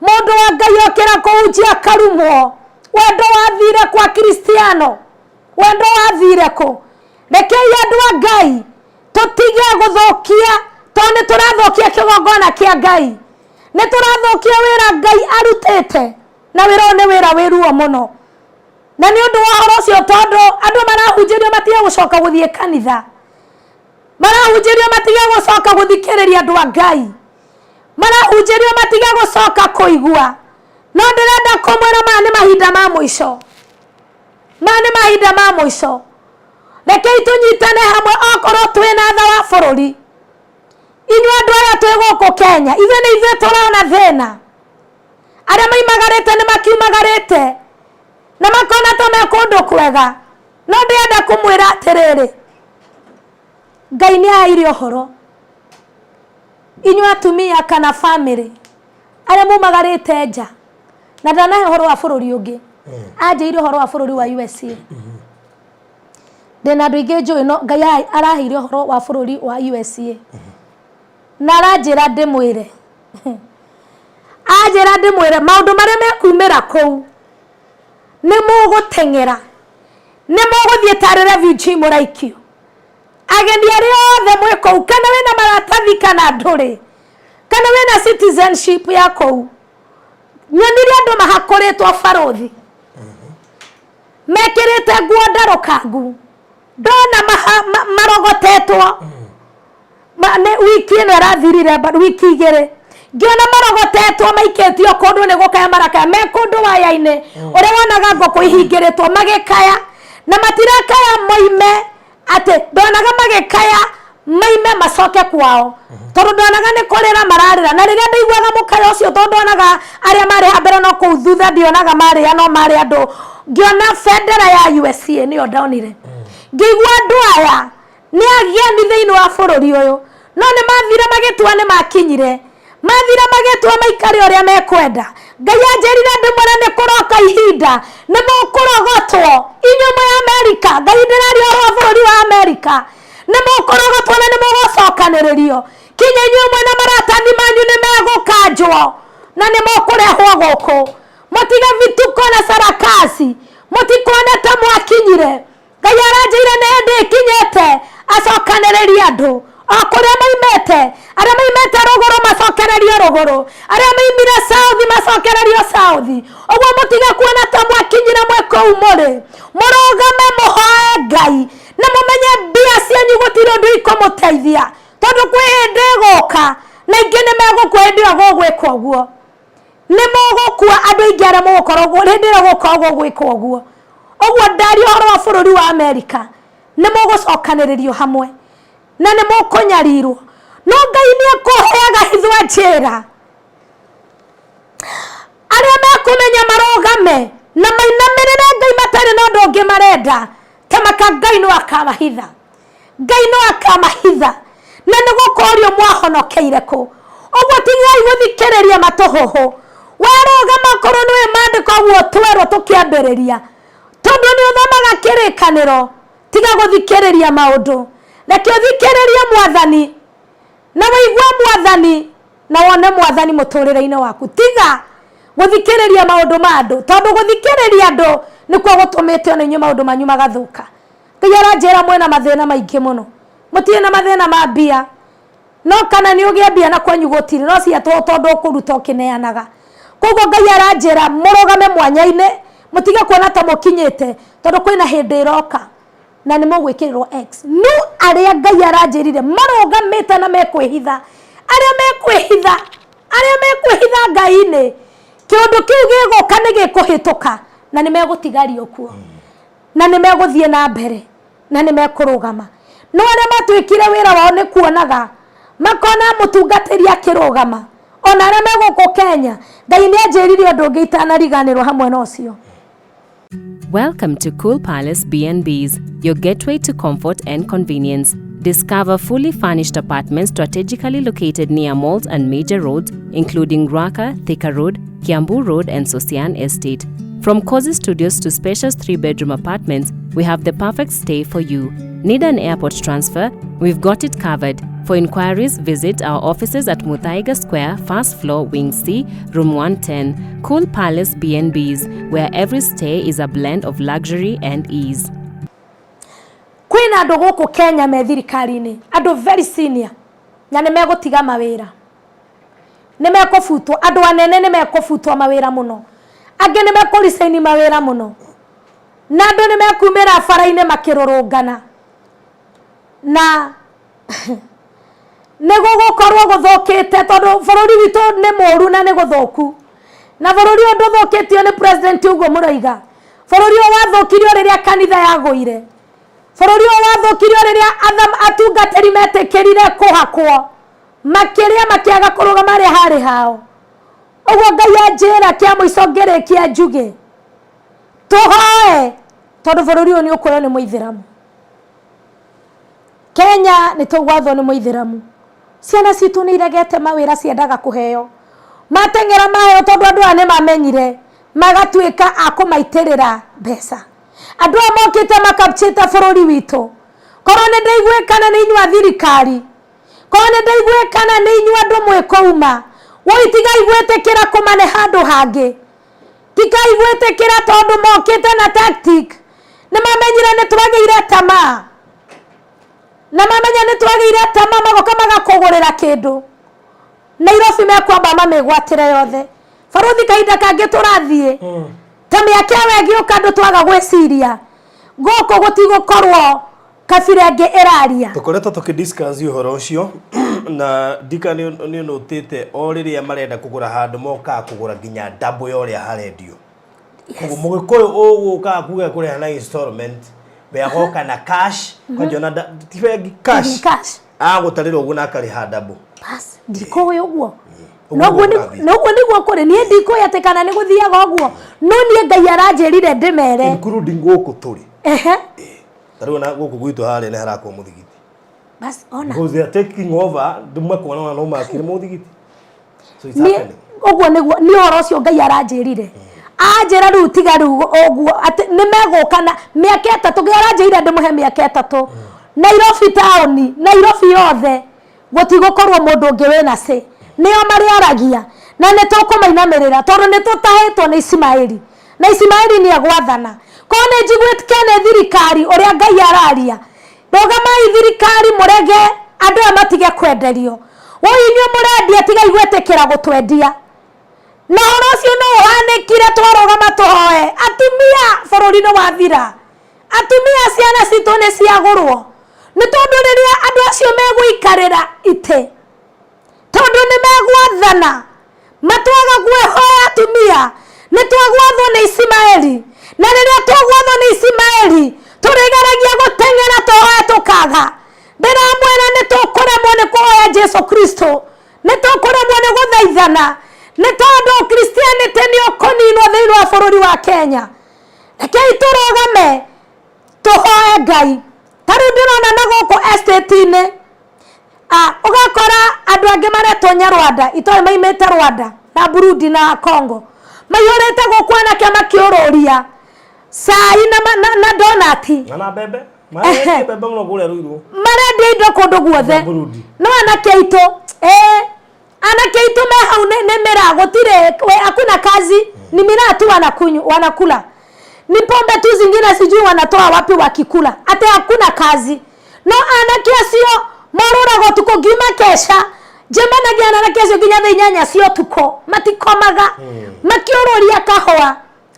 mũndũ wa Ngai okĩra kũhunjia karumwo. Wendo wathire kwa Kristiano, wendo wathire kũ? rekei andu a Ngai tutige guthokia tone turathokia kigongona kia Ngai ne turathokia wira Ngai arutete na wira ne wira wiruo muno na ni undu wa horo cio tondu andu marahunjirio matige gucoka guthie kanitha marahunjirio matige gucoka guthikiriria andu a Ngai marahunjirio matige gucoka kuigua no ndirenda kumwira ma ni mahinda ma muico mahinda ma muico rekei tunyitane hamwe okorwo twina tha wa bururi inyuĩ andũ aya twĩ gũkũ Kenya ithuĩ nĩ ithuĩ tũrona thĩna arĩa maimagarĩte nĩ makiumagarĩte na makona ta me kũndũ kwega no ndĩrenda kũmwĩra atĩrĩrĩ Ngai nĩ aheire ũhoro inyuĩ atumia kana family arĩa mumagarĩte nja na ndanahe ũhoro wa bũrũri ũngĩ anjĩire ũhoro wa bũrũri wa USA ndĩna andũ aingĩ njũĩ no Ngai araheire ũhoro wa bũrũri wa USA na aranjĩra ndĩmwĩre anjĩra ndĩmwĩre maũndũ marĩa mekumĩra kũu nĩ mũgũteng'era nĩ mũgũthiĩ tarĩ refugee mũraikio ageni arĩa othe mwĩ kũu kana wĩna maratathi kana ndũrĩ kana wĩna citizenship ya kũu nyonire andũ mahakũrĩtwo barothi mekĩrĩte nguo ndarũkangu ndona marogotetwo wiki ĩno ĩrathirire wiki igĩrĩ ngiona marogotetwo maikĩtio kũndũ nĩ gũkaya marakaya me kũndũ waya-inĩ ũrĩa wonaga ngũkũ ihingĩrĩtwo magĩkaya na matirakaya moime atĩ ndonaga magĩkaya maime macoke kwao tondũ ndonaga nĩ kũrĩra mararĩra na rĩrĩa ndaiguaga mũkaya ũcio tondũ ndonaga arĩa marĩ hambere no kũu thutha ndionaga marĩa no marĩ andũ ngiona bendera ya USA nĩyo ndonire ngĩigua andũ aya nĩ ageni thĩinĩ wa bũrũri ũyũ no nĩ mathire magĩtua nĩ makinyire mathire magĩtua maikare ũrĩa mekwenda Ngai anjĩrire ndĩmwĩre nĩ kũroka ihinda nĩ mũkũrogotwo inyuĩ mwĩ Amerika Ngai ndĩraria ũhoro wa bũrũri wa Amerika nĩ mũkũrogotwo na nĩ mũgũcokanĩrĩrio kinya inyuĩ mwĩna maratathi manyu nĩ megũkanjwo na nĩ mũkũrehwo gũkũ mũtige vituko na sarakasi mũtikone ta mwakinyire Ngai aranjĩire nĩ hĩndĩ ĩkinyĩte acokanĩrĩrie andũ akũrĩa maimĩte arĩa maimĩte rũgũrũ macokererio rũgũrũ arĩa maimire south macokererio south ũguo mũtige kuona ta mwakinyire mwĩ kũu mũrĩ mũrũgame mũhoe Ngai na mũmenye mbia cianyu gũtirĩ ũndũ ikũmũteithia tondũ kwĩ hĩndĩ ĩgũka na ingĩ nĩ megũkua hĩndĩ ĩyo gũgwĩka ũguo nĩ mũgũkua andũ aingĩ arĩa mũgũkorwo hĩndĩ ĩyo gũkoragwo gwĩka ũguo ũguo ndaria ũhoro wa bũrũri wa Amerika nĩ mũgũcokanĩrĩrio hamwe na nĩ mũkũnyarirwo no Ngai nĩ ekũheaga hitho njĩra arĩa mekũmenya marũgame na mainamĩrĩre Ngai matarĩ na ũndũ ũngĩ marenda ta maka Ngai no akamahitha Ngai no akamahitha na nĩ gũkũrio mwahonokeire kũ ũguo tigai gũthikĩrĩria matũhũhũ warũgama korwo nĩwe mandĩko ũguo twerwo tũkĩambĩrĩria tondũ nĩ ũthomaga kĩrĩkanĩro tiga gũthikĩrĩria maũndũ reke ũthikĩrĩrie Mwathani na wĩigua Mwathani na wone Mwathani mũtũrĩre-inĩ waku tiga gũthikĩrĩria maũndũ ma andũ tondũ gũthikĩrĩria andũ nĩkuo gũtũmĩte ona inyuĩ maũndũ manyu magathũka Ngai aranjĩra mwĩna mathĩna maingĩ mũno mũtirĩ na mathĩna ma mbia no kana nĩ ũgĩe mbia na kwanyu gũtirĩ no ciatwo tondũ ũkũruta ũkĩneanaga koguo Ngai aranjĩra mũrũgame mwanya-inĩ mũtige kuona ta mũkinyĩte tondũ kwĩna hĩndĩ ĩroka na nĩ mũgwĩkĩrĩrwo X no arĩa Ngai aranjĩrire marũgamĩte na mekwĩhitha arĩa mekwĩhitha Ngai-inĩ kĩũndũ kĩu gĩgũka nĩ gĩkũhĩtũka na nĩ megũtigario kuo na nĩ megũthiĩ na mbere na nĩ mekũrũgama no arĩa matuĩkire wĩra wao nĩ kuonaga makona mũtungatĩri akĩrũgama ona arĩa megũkũ Kenya Ngai nĩ anjĩrire ũndũ ũngĩ itanariganĩrwo hamwe na ũcio. Welcome to Cool Palace B&Bs, your gateway to comfort and convenience. Discover fully furnished apartments strategically located near malls and major roads, including Ruaka, Thika Road, Kiambu Road, and Sosian Estate. From cozy studios to spacious 3-bedroom apartments, we have the perfect stay for you. Need an airport transfer? We've got it covered. For inquiries, visit our offices at Muthaiga Square, first floor, Wing C, room 110. Cool Palace B&Bs, where every stay is a blend of luxury and ease. kwina andu guku Kenya me thirikari-ini andu very senior na ne megutiga mawira ne mekufutwo andu anene ne mekufutwo mawira muno ange ne mekurisaini mawira muno na andu ne mekumira bara-ini makirurungana na nego gukorwo guthokete tondu bururi witu ni moru na ni guthoku na bururi undu thoketio ni president ugo Muigai bururi wathokirio riria kanitha yaguire bururi wathokirio riria atungatiri metekirire kuhakwo makiria makiaga kuruga mari hari hao ugo Ngai anjira kia muico ngirikia njuge tuhoe tondu bururi uyu ni ukuyo ni muithiramu Kenya ni tugwathwo ni muithiramu ciana citu ni iregete mawira ciendaga kuheo matengera maheo tondu andu ane mamenyire magatuika akumaitirira mbeca andu amokite makapchita bururi witu korwo ni ndaigwikana ni inyua thirikari korwo ni ndaigwikana ni inyua andu mwikouma woitigai gwetekera kumane handu hangi tikai gwetekera tondu mokite na tactic ni mamenyire ni twageire tamaa na mamenya ni twageire tamaa magoka magakugurira kindu Nairobi mekwamba mamegwatire yothe baruthi kahinda kangi turathie ta miaka wengi ukandu twaga gwiciria goko gutigukorwo kabira ngi iraria tukoretwo tukidiscuss uhoro ucio na dika ni notite o riria marenda kugura handu moka kugura nginya double yoria harendio mugikoyo uguka kuga kuria na installment beagoka na cash kwa jona tifegi cash agutarira ugu na kari hadabo bas ndiko yo guo noguo niguo kuri nie ndiko yatekana ni guthiaga guo no nie Ngai aranjirire ndimere including guku turi tariu na guku gwitu hali ne harako muthigiti bas ona because they are taking over ndumwe kuona no makire muthigiti so it's happening uguo niguo ni horo cio Ngai aranjirire anjira ru tigaru oguo ati ni megukana miaka 3 Ngai aranjirire ndimuhe miaka 3 Nairobi town Nairobi yothe gutigukorwo mundu ungi wena se nio mari aragia na ne tukumainamirira tondu ni tutahitwo ni Ismaili na Ismaili ni agwathana kone njigwetike thirikari uria Ngai araria rogamai thirikari murege andu amatige kwenderio woinyo murendia tiga igwetekera gutwendia na orocio no hanikire twarogama tuhoe atumia bururi no wathira atumia ciana citu ni ciagurwo ni tondu riria andu acio meguikarira ite tondu ni megwathana matwaga gwehoya atumia ni twagwathwo ni Ismaili na riria twagwathwo ni Ismaili turigaragia gutengera tuhoya tukaga ndiramwira ni tukuremwo ni kuhoya Jesu Kristo ni tukuremwo ni guthaithana ni tondu Christianity ni ukuninwo thiini wa bururi wa Kenya rekei turogame tuhoe Ngai tari ndirona na guku estate-ini ugakora andu angi maretwo Nyarwanda itore maimite Rwanda na Burundi na Congo maihurite guku anake makiururia sai na donati na bebe bebe muno kule ruiru marendia indo kundu guothe no anake itu anake itu me hau ne mera gutire hakuna kazi ni mira tu wanakula ni pombe tu zingine sijui wanatoa wapi wakikula hata hakuna kazi no anake sio marura gotuko gima kesha jemana giana na kesho ginya nyanya sio tuko matikomaga makiururia kahwa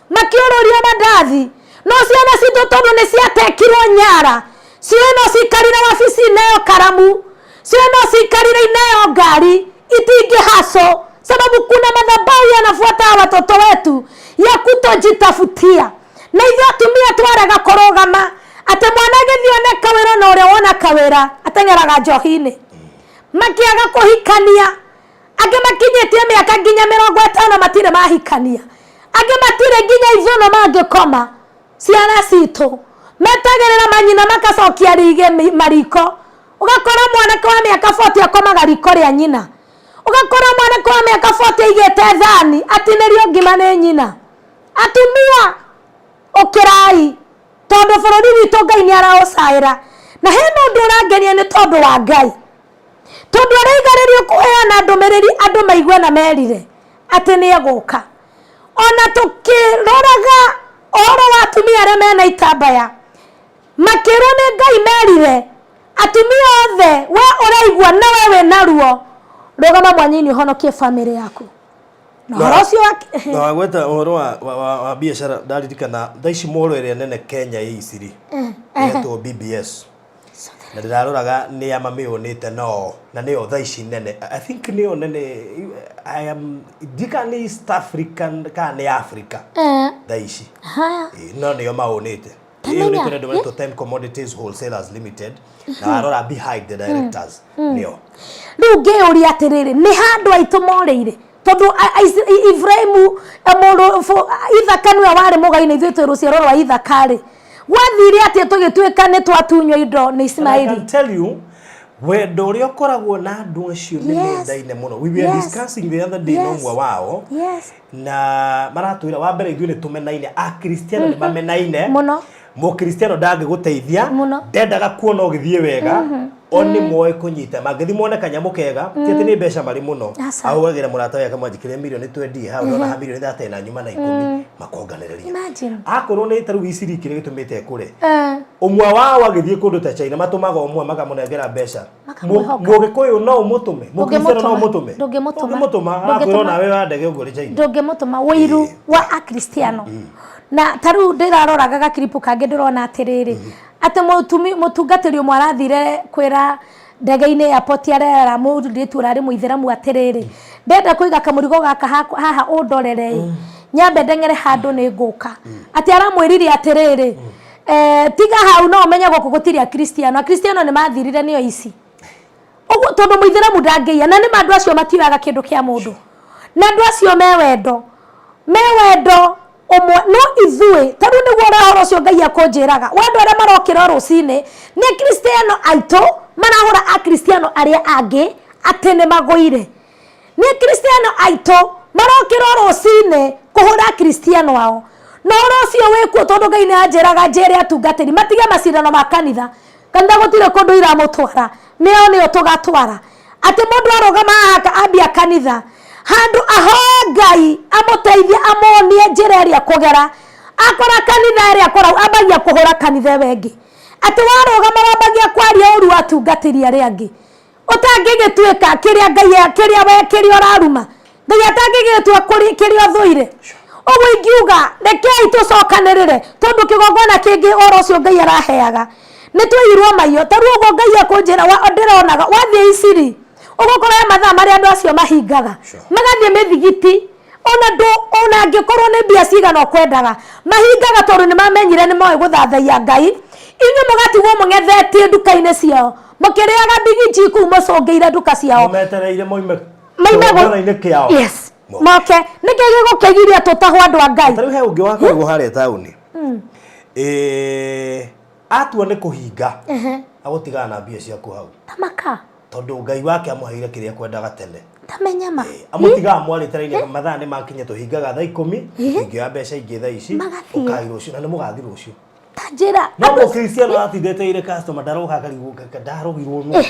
makiururia mandathi no ciana citu tondu ni ciatekirwo nyara ciana cikarire wabici nayo karamu ciana cikarire nayo ngari itingi haso sababu kuna madhabahu yanafuata watoto wetu ya kutojitafutia na hivyo atumia twaraga korogama ate mwana githio kawira na uria wona kawira atengeraga njohini makiaga kuhikania age makinyetie miaka nginya 50 matire mahikania age matire nginya izono mangikoma ciana citu metagerera manyina makacokia rige mariko ugakora mwana kwa miaka 40 akomaga riko ria nyina ugakora mwana kwa miaka 40 igete thani atinerio ngima ni nyina atumia okirai tondu bururi witu Ngai ni araocaira na hena undu urangenia ni tondu wa Ngai tondu araigarerio kuheana ndumiriri andu maigwe na merire ati ni aguka ona tukiroraga oro wa atumia aria mena itambaya makĩrwo nĩ Ngai merire atumia othe we ũraigua na wewe naruo rũgama mwanya-inĩ ũhonokie family yaku. Na horo ũcio na gweta ũhoro wa biacara ndaririkana thaa ici mohoro ĩrĩa nene Kenya ĩiciri ĩtwo BBS na ndĩraroraga nĩ amamĩonete no na nĩyo thaa ici nene. I think nĩyo nene. I am dikani East African kana nĩ Africa thaa ici no nĩyo maonete. Hiyo ni kuna ndio 10 Commodities Wholesalers Limited na arora behind the directors nĩyo. Rĩu ngĩũria atĩrĩrĩ nĩ handũ aitũ moreire tondu Ibrahimu mũndũ Ithaka nĩwe warĩ mũgai-inĩ ithuĩ twĩ rũciaro rwa Ithaka rĩ wathire atĩ tũgĩtuĩka nĩ twatunywo indo nĩ Ismaili. I can tell you wendo ũrĩa ũkoragwo na andũ acio nĩ mendaine mũno. We were discussing the other day no wao na maratwĩra wa mbere ithuĩ nĩ tũmenaine Akristiano nĩ mamenaine mũno. Mũkristiano ndangĩgũteithia ndendaga kuona ũgĩthiĩ wega oni moe kunyita magĩthi mone kanyamũ kega tete nĩ mbeca marĩ mũno ahũgagĩra mũrata wake mwanjikĩre milioni 20 hau na milioni 30 na nyuma na 10 makonganĩrĩria akorwo nĩ taru iciri kĩrĩa gĩtũmĩte kũre ũmwe wao agĩthiĩ kũndũ ta China matũmaga ũmwe makamũnengera mbeca mũgĩkũyũ no ũmũtũme mũkristiano no ũmũtũme ndũngĩmũtũma akorwo nawe wa ndege ũgũrĩ China ndũngĩmũtũma wĩiru wa Akristiano. Na taru ndĩraroraga gakiripu kangĩ ndĩrona atĩrĩrĩ atĩ mũtungatĩri ũmwe arathire kwĩra ndege-inĩ airport arera mũndũ ũrarĩ mũithĩramu atĩrĩrĩ ndenda kũiga kamũrigo gaka haha ũndorere nyambe ndeng'ere handũ nĩ ngũka atĩ aramwĩrire atĩrĩrĩ tiga hau no ũmenye gũkũ gũtirĩ Akristiano nĩ mathirire nĩo ici ũguo tondũ mũithĩramu ndangĩia na nĩ andũ acio matioyaga kĩndũ kĩa mũndũ na andũ acio mewendo omwe no ithuĩ tondũ nĩguo ũrahoro ũcio Ngai akũnjĩraga wandũ arĩa marokĩra rũcinĩ nĩ Akristiano aitũ marahũra Akristiano arĩa angĩ atĩ nĩ magũire. Nĩ Akristiano aitũ marokĩra rũcinĩ kũhũra Akristiano ao no ũcio wĩkuo tondũ Ngai nĩ anjĩraga njĩre atungatĩri matige macindano ma kanitha kanitha gũtirĩ kũndũ iramũtwara nĩo tũgatwara atĩ mũndũ arũgama haha ambia kanitha handu Ngai amũteithie amonie njĩra ĩrĩa kũgera akora kanitha ĩrĩa akora ambagia kũhũra kanitha wengi atĩ warũgama wambagia kwaria ũru atungatĩri arĩa angĩ ũtangĩgĩtuĩka kĩrĩa Ngai kĩrĩa ũraruma Ngai atangĩgĩtua kĩrĩa ũthũire. Ũguo ingiuga rekei tũcokanĩrĩre tondũ kĩgongona kĩngĩ oro ũcio Ngai araheaga nĩ twĩirwo maiyo tarĩ ũguo Ngai akũnjĩra ndĩronaga wathiĩ Isiri ũgũkora mathaa marĩa andũ acio mahingaga magathiĩ mĩthigiti ona angĩkorwo nĩ mbia cigana ũkwendaga mahingaga tondũ nĩ mamenyire nĩ moĩ gũthathaia Ngai. Inyuĩ mũgatigwo mũng'ethetie nduka-inĩ ciao mũkĩrĩaga mbigiji kũu mũcũngĩire nduka ciao metereire moime kĩao moke nĩkĩ gĩgũkĩgiria tũtahwo andũ a Ngai. Tarĩu he ũngĩ wakoragwo harĩa taũni atua nĩ kũhinga agũtigana na mbia ciaku hau tamaka tondu Ngai wake amuheire kiria kwendaga tene tamenya ma amutiga mwarĩtĩrĩire mathaa nĩ makinya tũhingaga thaa 10 ingĩ mbeca ingĩ thaa ici ũkairwo cio na nĩ mũgathi rũciũ tanjĩra no Mũkristiano atithete ire customer ndaroka ndarogirwo no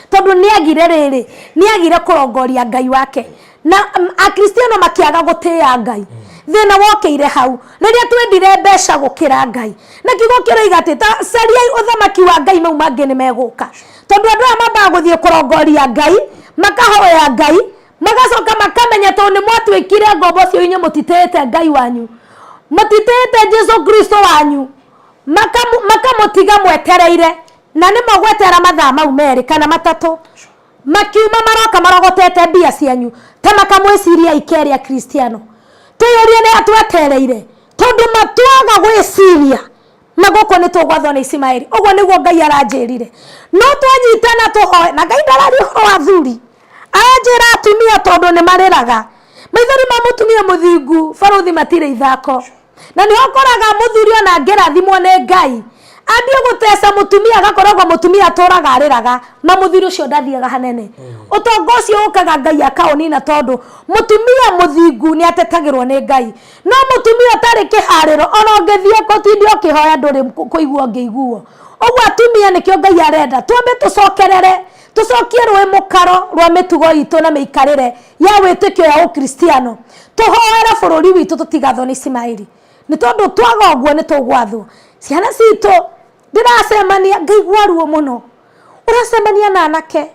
tondu nĩagire kũrongoria Ngai wake na Akristiano makiaga gũtĩĩa Ngai thĩna wokĩire hau rĩrĩa twendire mbeca gũkĩra Ngai na kiugo kĩroiga atĩ cariai ũthamaki wa Ngai mau mangĩ nĩ megũka tondu andũ aya mambaga gũthiĩ kũrongoria Ngai makahoya Ngai magacoka makamenya tondũ nĩ mwatuĩkire ngombo cio inyuĩ mũtitĩĩte Ngai wanyu mũtitĩĩte Jesu Kristo wanyu makamũtiga mwetereire na nĩ mogwetera mathaa mau merĩ kana matatũ makiuma maroka marogotete mbia cianyu ta makamwĩciria ikerĩa Kristiano tuyũrie nĩ atwetereire tondu matwaga gwĩciria magoko nĩ tũgwathwo nĩ Ismaili. Ũguo nĩguo Ngai aranjĩrire no twanyitana tũhoe na Ngai ndarari ũhoro wa thuri anjĩra atumia tondũ nĩ marĩraga maithori ma mũtumia mũthingu baruthi matirĩ ithako na nĩ ũkoraga mũthuri ona ngĩrathimwo nĩ Ngai ambie gũteca mũtumia agakoragwo mũtumia atũraga arĩraga na mũthuri ũcio ndathiaga hanene ũtongo ũcio ũkaga Ngai akaũnina tondũ mũtumia mũthingu nĩ atetagĩrwo nĩ Ngai no mũtumia ũtarĩ kĩharĩro ona ũngĩthiĩ kũtindi ũkĩhoya ndũrĩ kũigua ngĩiguo. Ũguo atumia nĩkĩo Ngai arenda twambe tũcokie rũĩ mũkaro rwa mĩtugo itũ na mĩikarĩre ya wĩtĩkio ya Ũkristiano tũhoere bũrũri witũ tũtigathwo nĩ Ismaili nĩ tondũ twaga ũguo nĩ tũgwathwo ciana citũ ndiracemania ngaigua ruo muno uracemania na anake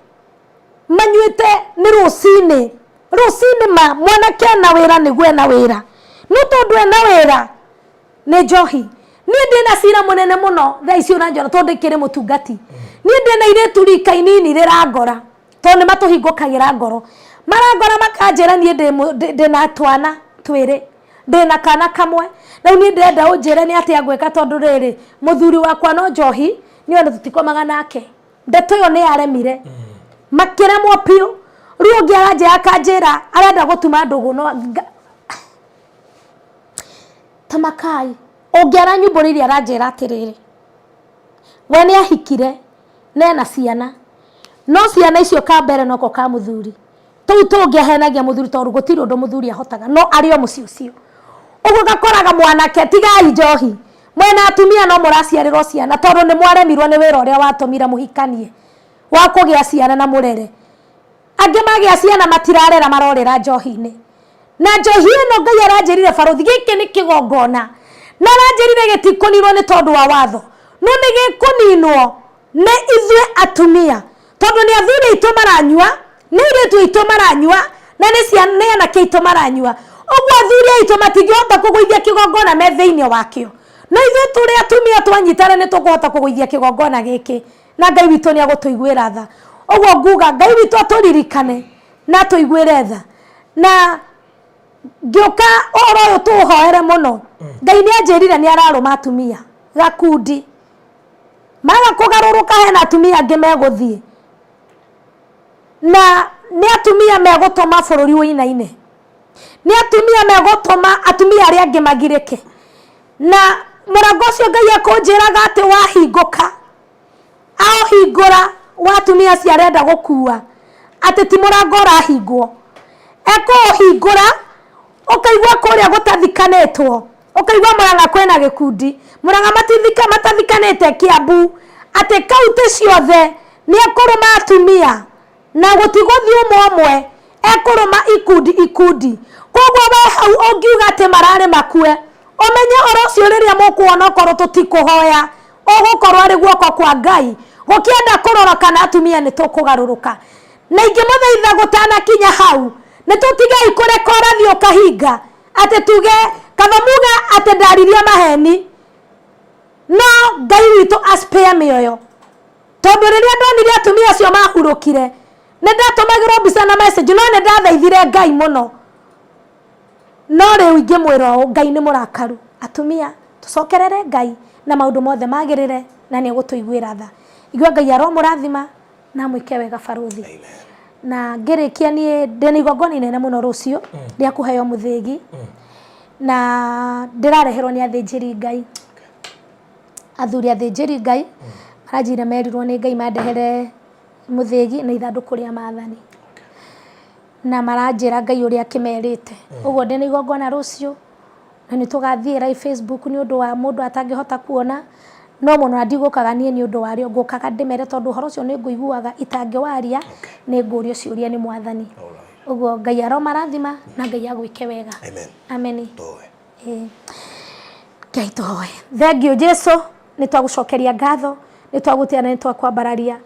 manyuite ni rucini ma mwanake na wira niguo na wira no tondu ena wira ni njohi ni ndina cira munene muno thaa ici uranjora tondu ikire mutungati ni ndina iretu rika inini rirangora tondu matuhingukagira ngoro marangora makanjira ni ndina twana twiri ndina kana kamwe na ni ndenda unjire ni ati agweka tondu riri muthuri wakwa no njohi ni ona tutikomaga nake ndeto yo ni aremire makiremwo piu riu ngiaraje akanjira arenda gutuma ndugu no tamakai ongiara nyumburiria aranjira atiriri we ni ahikire nena ciana no ciana icio ka mbere noko ka muthuri tou tungiahenagia muthuri tondu gutiri undu muthuri ahotaga no ari o muci ucio uguo gakoraga mwanake tigai njohi mwena atumia no muraciarirwo ciana tondu ni mwaremirwo ni wira uria watumira muhikanie wa kugia ciana na murere ange magia ciana matirarera marorera njohi-ini na njohi ino Ngai aranjirire baruthi giki ni kigongona na aranjirire gitikunirwo ni tondu wa watho no ni gikuninwo ni ithue atumia tondu ni athuri itu maranyua ni iritu itu maranyua na ni ciana na kitu maranyua uguo athuri itu matingihota kuguithia kigongona me thiini wakio na ithue turi atumia twanyitana ni tukuhota kuguithia kigongona giki na Ngai witu ni agutuiguira tha uguo nguga Ngai witu aturirikane na tuiguire tha na ngioka oro yo tuhoere muno Ngai ni anjirire ni araruma atumia gakundi maga kugaruruka hena atumia ange meguthie na ni atumia megutoma bururi winaine ni atumia megutoma atumia aria ange magirike na murango cio Ngai akunjiraga ati wahinguka ao hingura watumia ciarenda gukua ati ti murango rahingwo eko hingura ukaigwa kuria gutathikanetwo ukaigwa muranga kwena gikundi muranga matathikanete Kiambu ati kaunti ciothe ni ekuruma atumia na gutiguthi umwe ekuruma ikundi kogwo ba hau ongiuga ati marare makue omenye oro cio riria mukuona okoro tutikuhoya ogukorwo ari guoko kwa Ngai gukienda kurora kana atumia ni tukugaruruka na ingi muthaitha gutana kinya hau ni tutigai kurekora thio kahinga ati tuge kathamuga ati ndariria maheni no Ngai witu aspare mioyo tondu riria ndonire atumia cio mahurukire ni ndatumagirwo mbica na message no ni ndathaithire Ngai muno no riu ingimwira Ngai ni murakaru atumia tucokerere Ngai na maundu mothe magirire na ni gutuiguira tha igwa Ngai aromurathima na mwike wega baruthi na ngirikia nie ndeni igongona inene muno rucio ria kuheo muthigi na ndirareherwo ni athinjiri Ngai athuri athinjiri Ngai marajire merirwo ni Ngai mandehere muthigi na ithanduku ria maathani na maranjira Ngai uria kimerite uguo ndeni igongona rucio na ni tugathie live Facebook ni undu wa mundu atangihota kuona no muno ndigukaga nie ni undu wario ngukaga ndimere tondu horo cio ni nguiguaga itange waria ni ngurio ciuria ni mwathani uguo Ngai aromarathima na Ngai agwike wega amen Ngai toe thengio Jesu ni twagucokeria ngatho ni twagutiana ni twakwambararia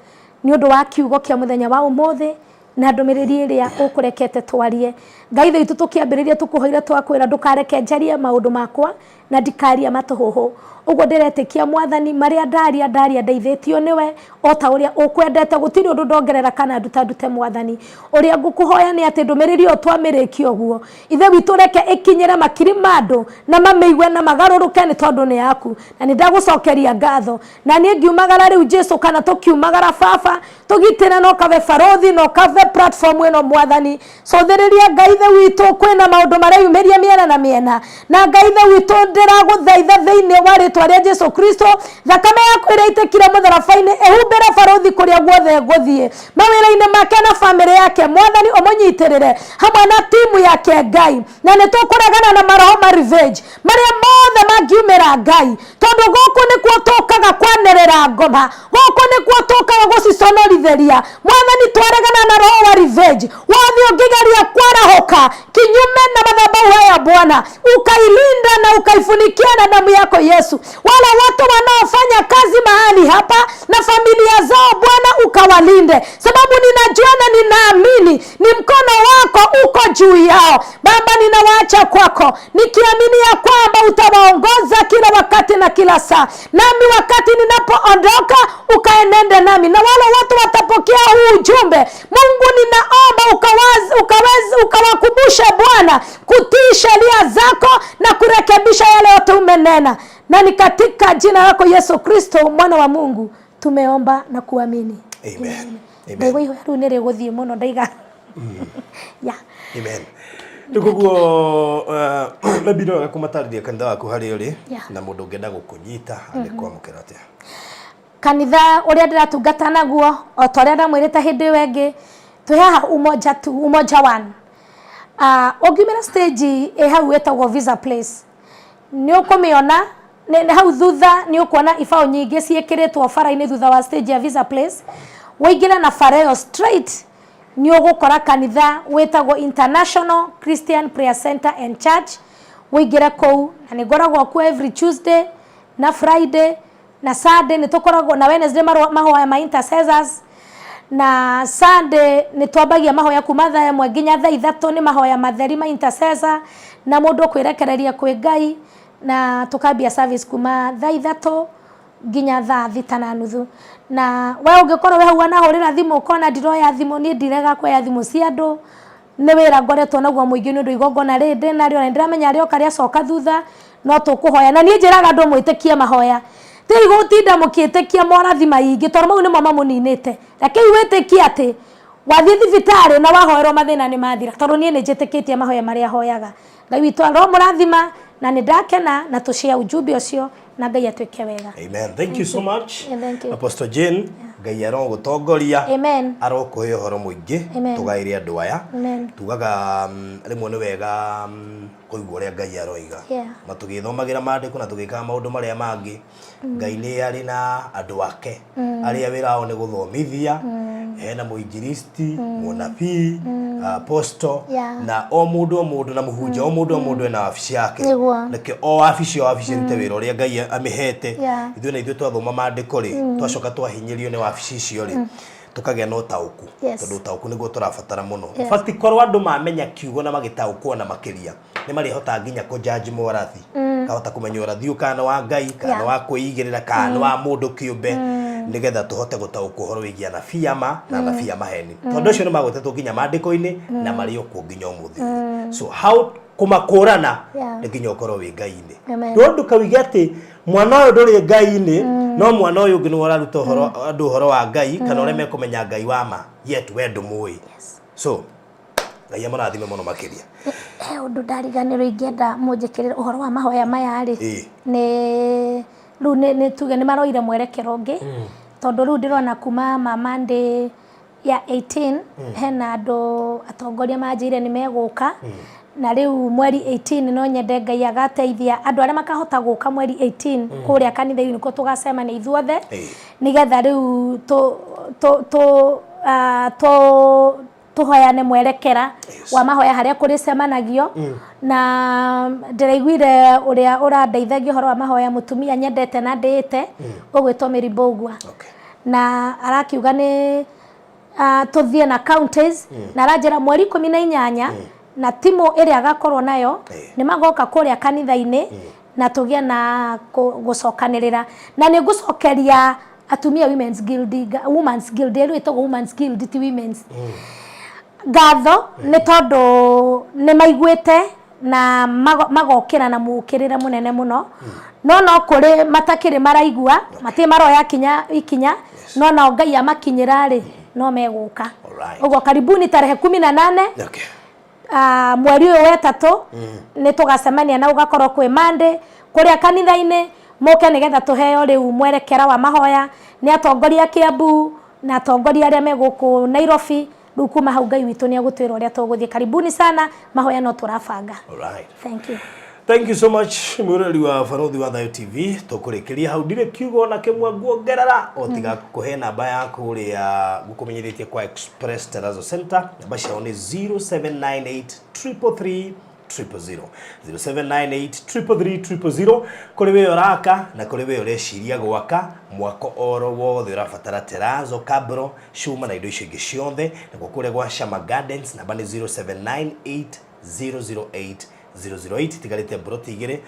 ni undu wa kiugo kia muthenya wa umuthi na ndumiriri iria ukurekete twarie Ngai thaitu tukiambiriria tukuhoire twakwira ndukareke njarie maundu makwa na ndikaria matuhuhu uguo ndiretikia mwathani maria ndaria ndeithitio niwe o ta uria ukwendete gutiri undu ndongerera kana ndute mwathani uria ngukuhoya ni ati ndumiriri o twamirikio guo ithe witu reke ikinyire makiri mandu na mameigwe na magaruruke ni tondu ni yaku na ni ndagucokeria ngatho na ni ngiumagara riu Jesu kana tukiumagara baba tugitire no kave barothi no kave platform eno mwathani cothiriria Ngai ithe witu kwina maundu mareyumiria miena na miena na Ngai ithe witu ndiraguthaitha thiini wa ritwa ria Jesu Kristo thakame yaku iria itekire mutharabaini ehumbire barothi kuria guothe nguthie mawira-ini make na family yake mwathani umunyitirire hamwe na timu yake Ngai na ni tukuregana na maroho ma revenge maria mothe mangiumira Ngai tondu guku ni kuo tukaga kwanerera ngoma guku ni kuo tukaga guciconorithiria mwathani twaregana na roho wa revenge wathi ungigeria kwarahoka kinyume na madhabahu haya Bwana, ukailinda na ukaifunikia na damu yako Yesu. Wale watu wanaofanya kazi mahali hapa na familia zao Bwana, ukawalinde, sababu ninajua na ninaamini ni mkono wako uko juu yao. Baba, ninawaacha kwako nikiamini ya kwamba utawaongoza kila wakati na kila saa, nami wakati ninapoondoka ukaenende nami, na wale watu watapokea huu ujumbe Mungu, ninaomba ukawakumbushe Bwana kutii sheria zako na kurekebisha yale yote umenena, na ni katika jina lako Yesu Kristo mwana wa Mungu tumeomba na kuamini. Amen. Ndego hiyo nere guthie muno ndaiga. Yeah. Amen. Tukuguo mabiro gakumatarithia kanitha waku hari uri na mundu ngenda gukunyita angikwa mukirate. Kanitha uria ndiratungata naguo o toria ndamwirite hindi wengi twihaha umoja tu, umoja one. Ogimera stage hau wetagwo Visa Place. Ni ukumiona ne hau thutha ni ukuona ifao nyingi ciekiritwo bara-ini thutha wa stage ya Visa Place. Waingira na fareo straight ni ugukora kanitha wetagwo International Christian Prayer Center and Church. Waingira kou na ni ngoragwo ku every Tuesday na Friday na Sunday ni tukoragwo na Wednesday mahoya ma intercessors, na Sunday ni twambagia mahoya kuma thaa 1 nginya thaa 3 ni mahoya matheri ma intercessor na mundu kwirekereria kwi Ngai, na tukambia service kuma thaa 3 nginya thaa 5:30. Na wewe ungekorwo we hau anahurira thimu ukona ndiroya thimu ni ndirega kwa thimu cia andu ni wira ngoretwo naguo muingi ni undu igongona rindi na rio ndiramenya rio karia coka thutha no tukuhoya, na ni njiraga andu mwitikie mahoya tiri gutinda mukitikia morathima ingi tondu mau ni mama muninite, lakini witikie ati wathie thibitari na wahoerwo mathina ni mathira, tondu nie ni njitikitie mahoya maria hoyaga. Ngai witu aro murathima na ni ndakena na tushia ujumbe ucio na Ngai atwike wega. Amen. Thank you so much. Thank you. Apostle Jane, Ngai aro gutongoria. Amen. Aro kuhe horo muingi tugaire andu aya. Tugaga rimwe ni wega kuigua uria Ngai aroiga. Matugithomagira maandiko na tugikaga maundu maria mangi. Ngai ni ari na andu ake aria wirao ni guthomithia, hena muinjilisti, munabii, apostle na o mundu na muhunja, o mundu ena wabici yake. Nake o wabici rute wira uria Ngai amihete. Ithuĩ na ithuĩ twathoma maandiko ri twacoka twahinyirio ni wabici icio ri tukagĩa no tauku, tondu tauku niguo turabatara muno. In fact korwo andu mamenya kiugo na magitaukwo na makiria ni marihota nginya ku judge morathi, kahota kumenya urathi ukana wa Ngai kana wa kuigirira kana wa mundu kiumbe, nigetha tuhote gutaukwo horo wigia na fiama na na fiama heni. Tondu ucio ni magwetetwo nginya maandiko-ini na mari okuo nginya umuthi. So how kumakurana ni nginya ukorwo wi Ngai-ini. Tondu kawigia ati mwana uyu nduri Ngai-ini no mwana uyu ngi ni wararuta horo andu horo wa Ngai kana ure mekumenya Ngai wa ma yet we ndumui. So Ngai amurathime muno makiria. Undu ndariganirwo ingenda munjikirira uhoro wa mahoya maya ri ni ru ni tuge ni maroire mwerekero ngi tondu ru ndirona kuma Monday ya 18 hena andu atongoria manjire ni meguka na riu mweri 18 no nyende Ngai agateithia andu aria makahota guka mweri 18 kuria kanitha-ini ko tugacema ni ithuothe nigetha riu tuhoyane mwerekera wa mahoya haria kuri cemanagio na ndiraiguire uria urandeithagia horo wa mahoya mutumia nyendete na ndite ugwitwo Mary Bogwa na arakiuga ni tuthie na counties na aranjira mweri 18 na timu iria agakorwo nayo ni magoka kuria kanitha-ini na tugie na gucokanirira na ni gucokeria atumia women's guild ero itagwo women's guild ti women's gatho ni tondu ni maiguite na magokira na mukirira munene muno no kuri matakiri maraigua mati maroya ikinya no Ngai amakinyira ri no meguka ugo karibuni tarehe 18 mweri uyu wetatu ni tugacemania na ugakorwo kwi Monday kuria kanitha-ini muke nigetha tuheo riu mwerekera wa mahoya ni atongoria Kiambu na atongoria aria meguku Nairobi riu kuma hau Ngai witu ni agutwira uria tuguthie. Karibuni sana, mahoya no turabanga. Alright. Thank you. Thank you so much murori wa Farothi wa Thayo TV tukurikiria hau ndire kiugo na kimwe nguongerera otiga kuhe namba yaku ri ya gukumenyeretie kwa Express Terrazzo Center namba ciao ni 0798 333 000 0798 333 kuri we oraka na kuri we ureciria gwaka mwako oro wothe urabatara Terrazzo Cabro Shuma na indo icio ingi ciothe na kure gwa Shama Gardens namba ni 0798 008 008 tigarite broti igire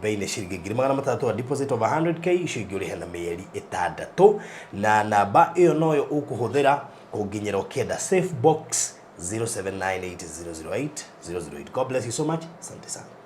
beine shiringi 600 deposit of 100k icio ingi urihe na mieri 6 na namba iyo noyo ukuhuthira kunginyira ukenda safe box 0798 008 008. God bless you so much. Asante sana.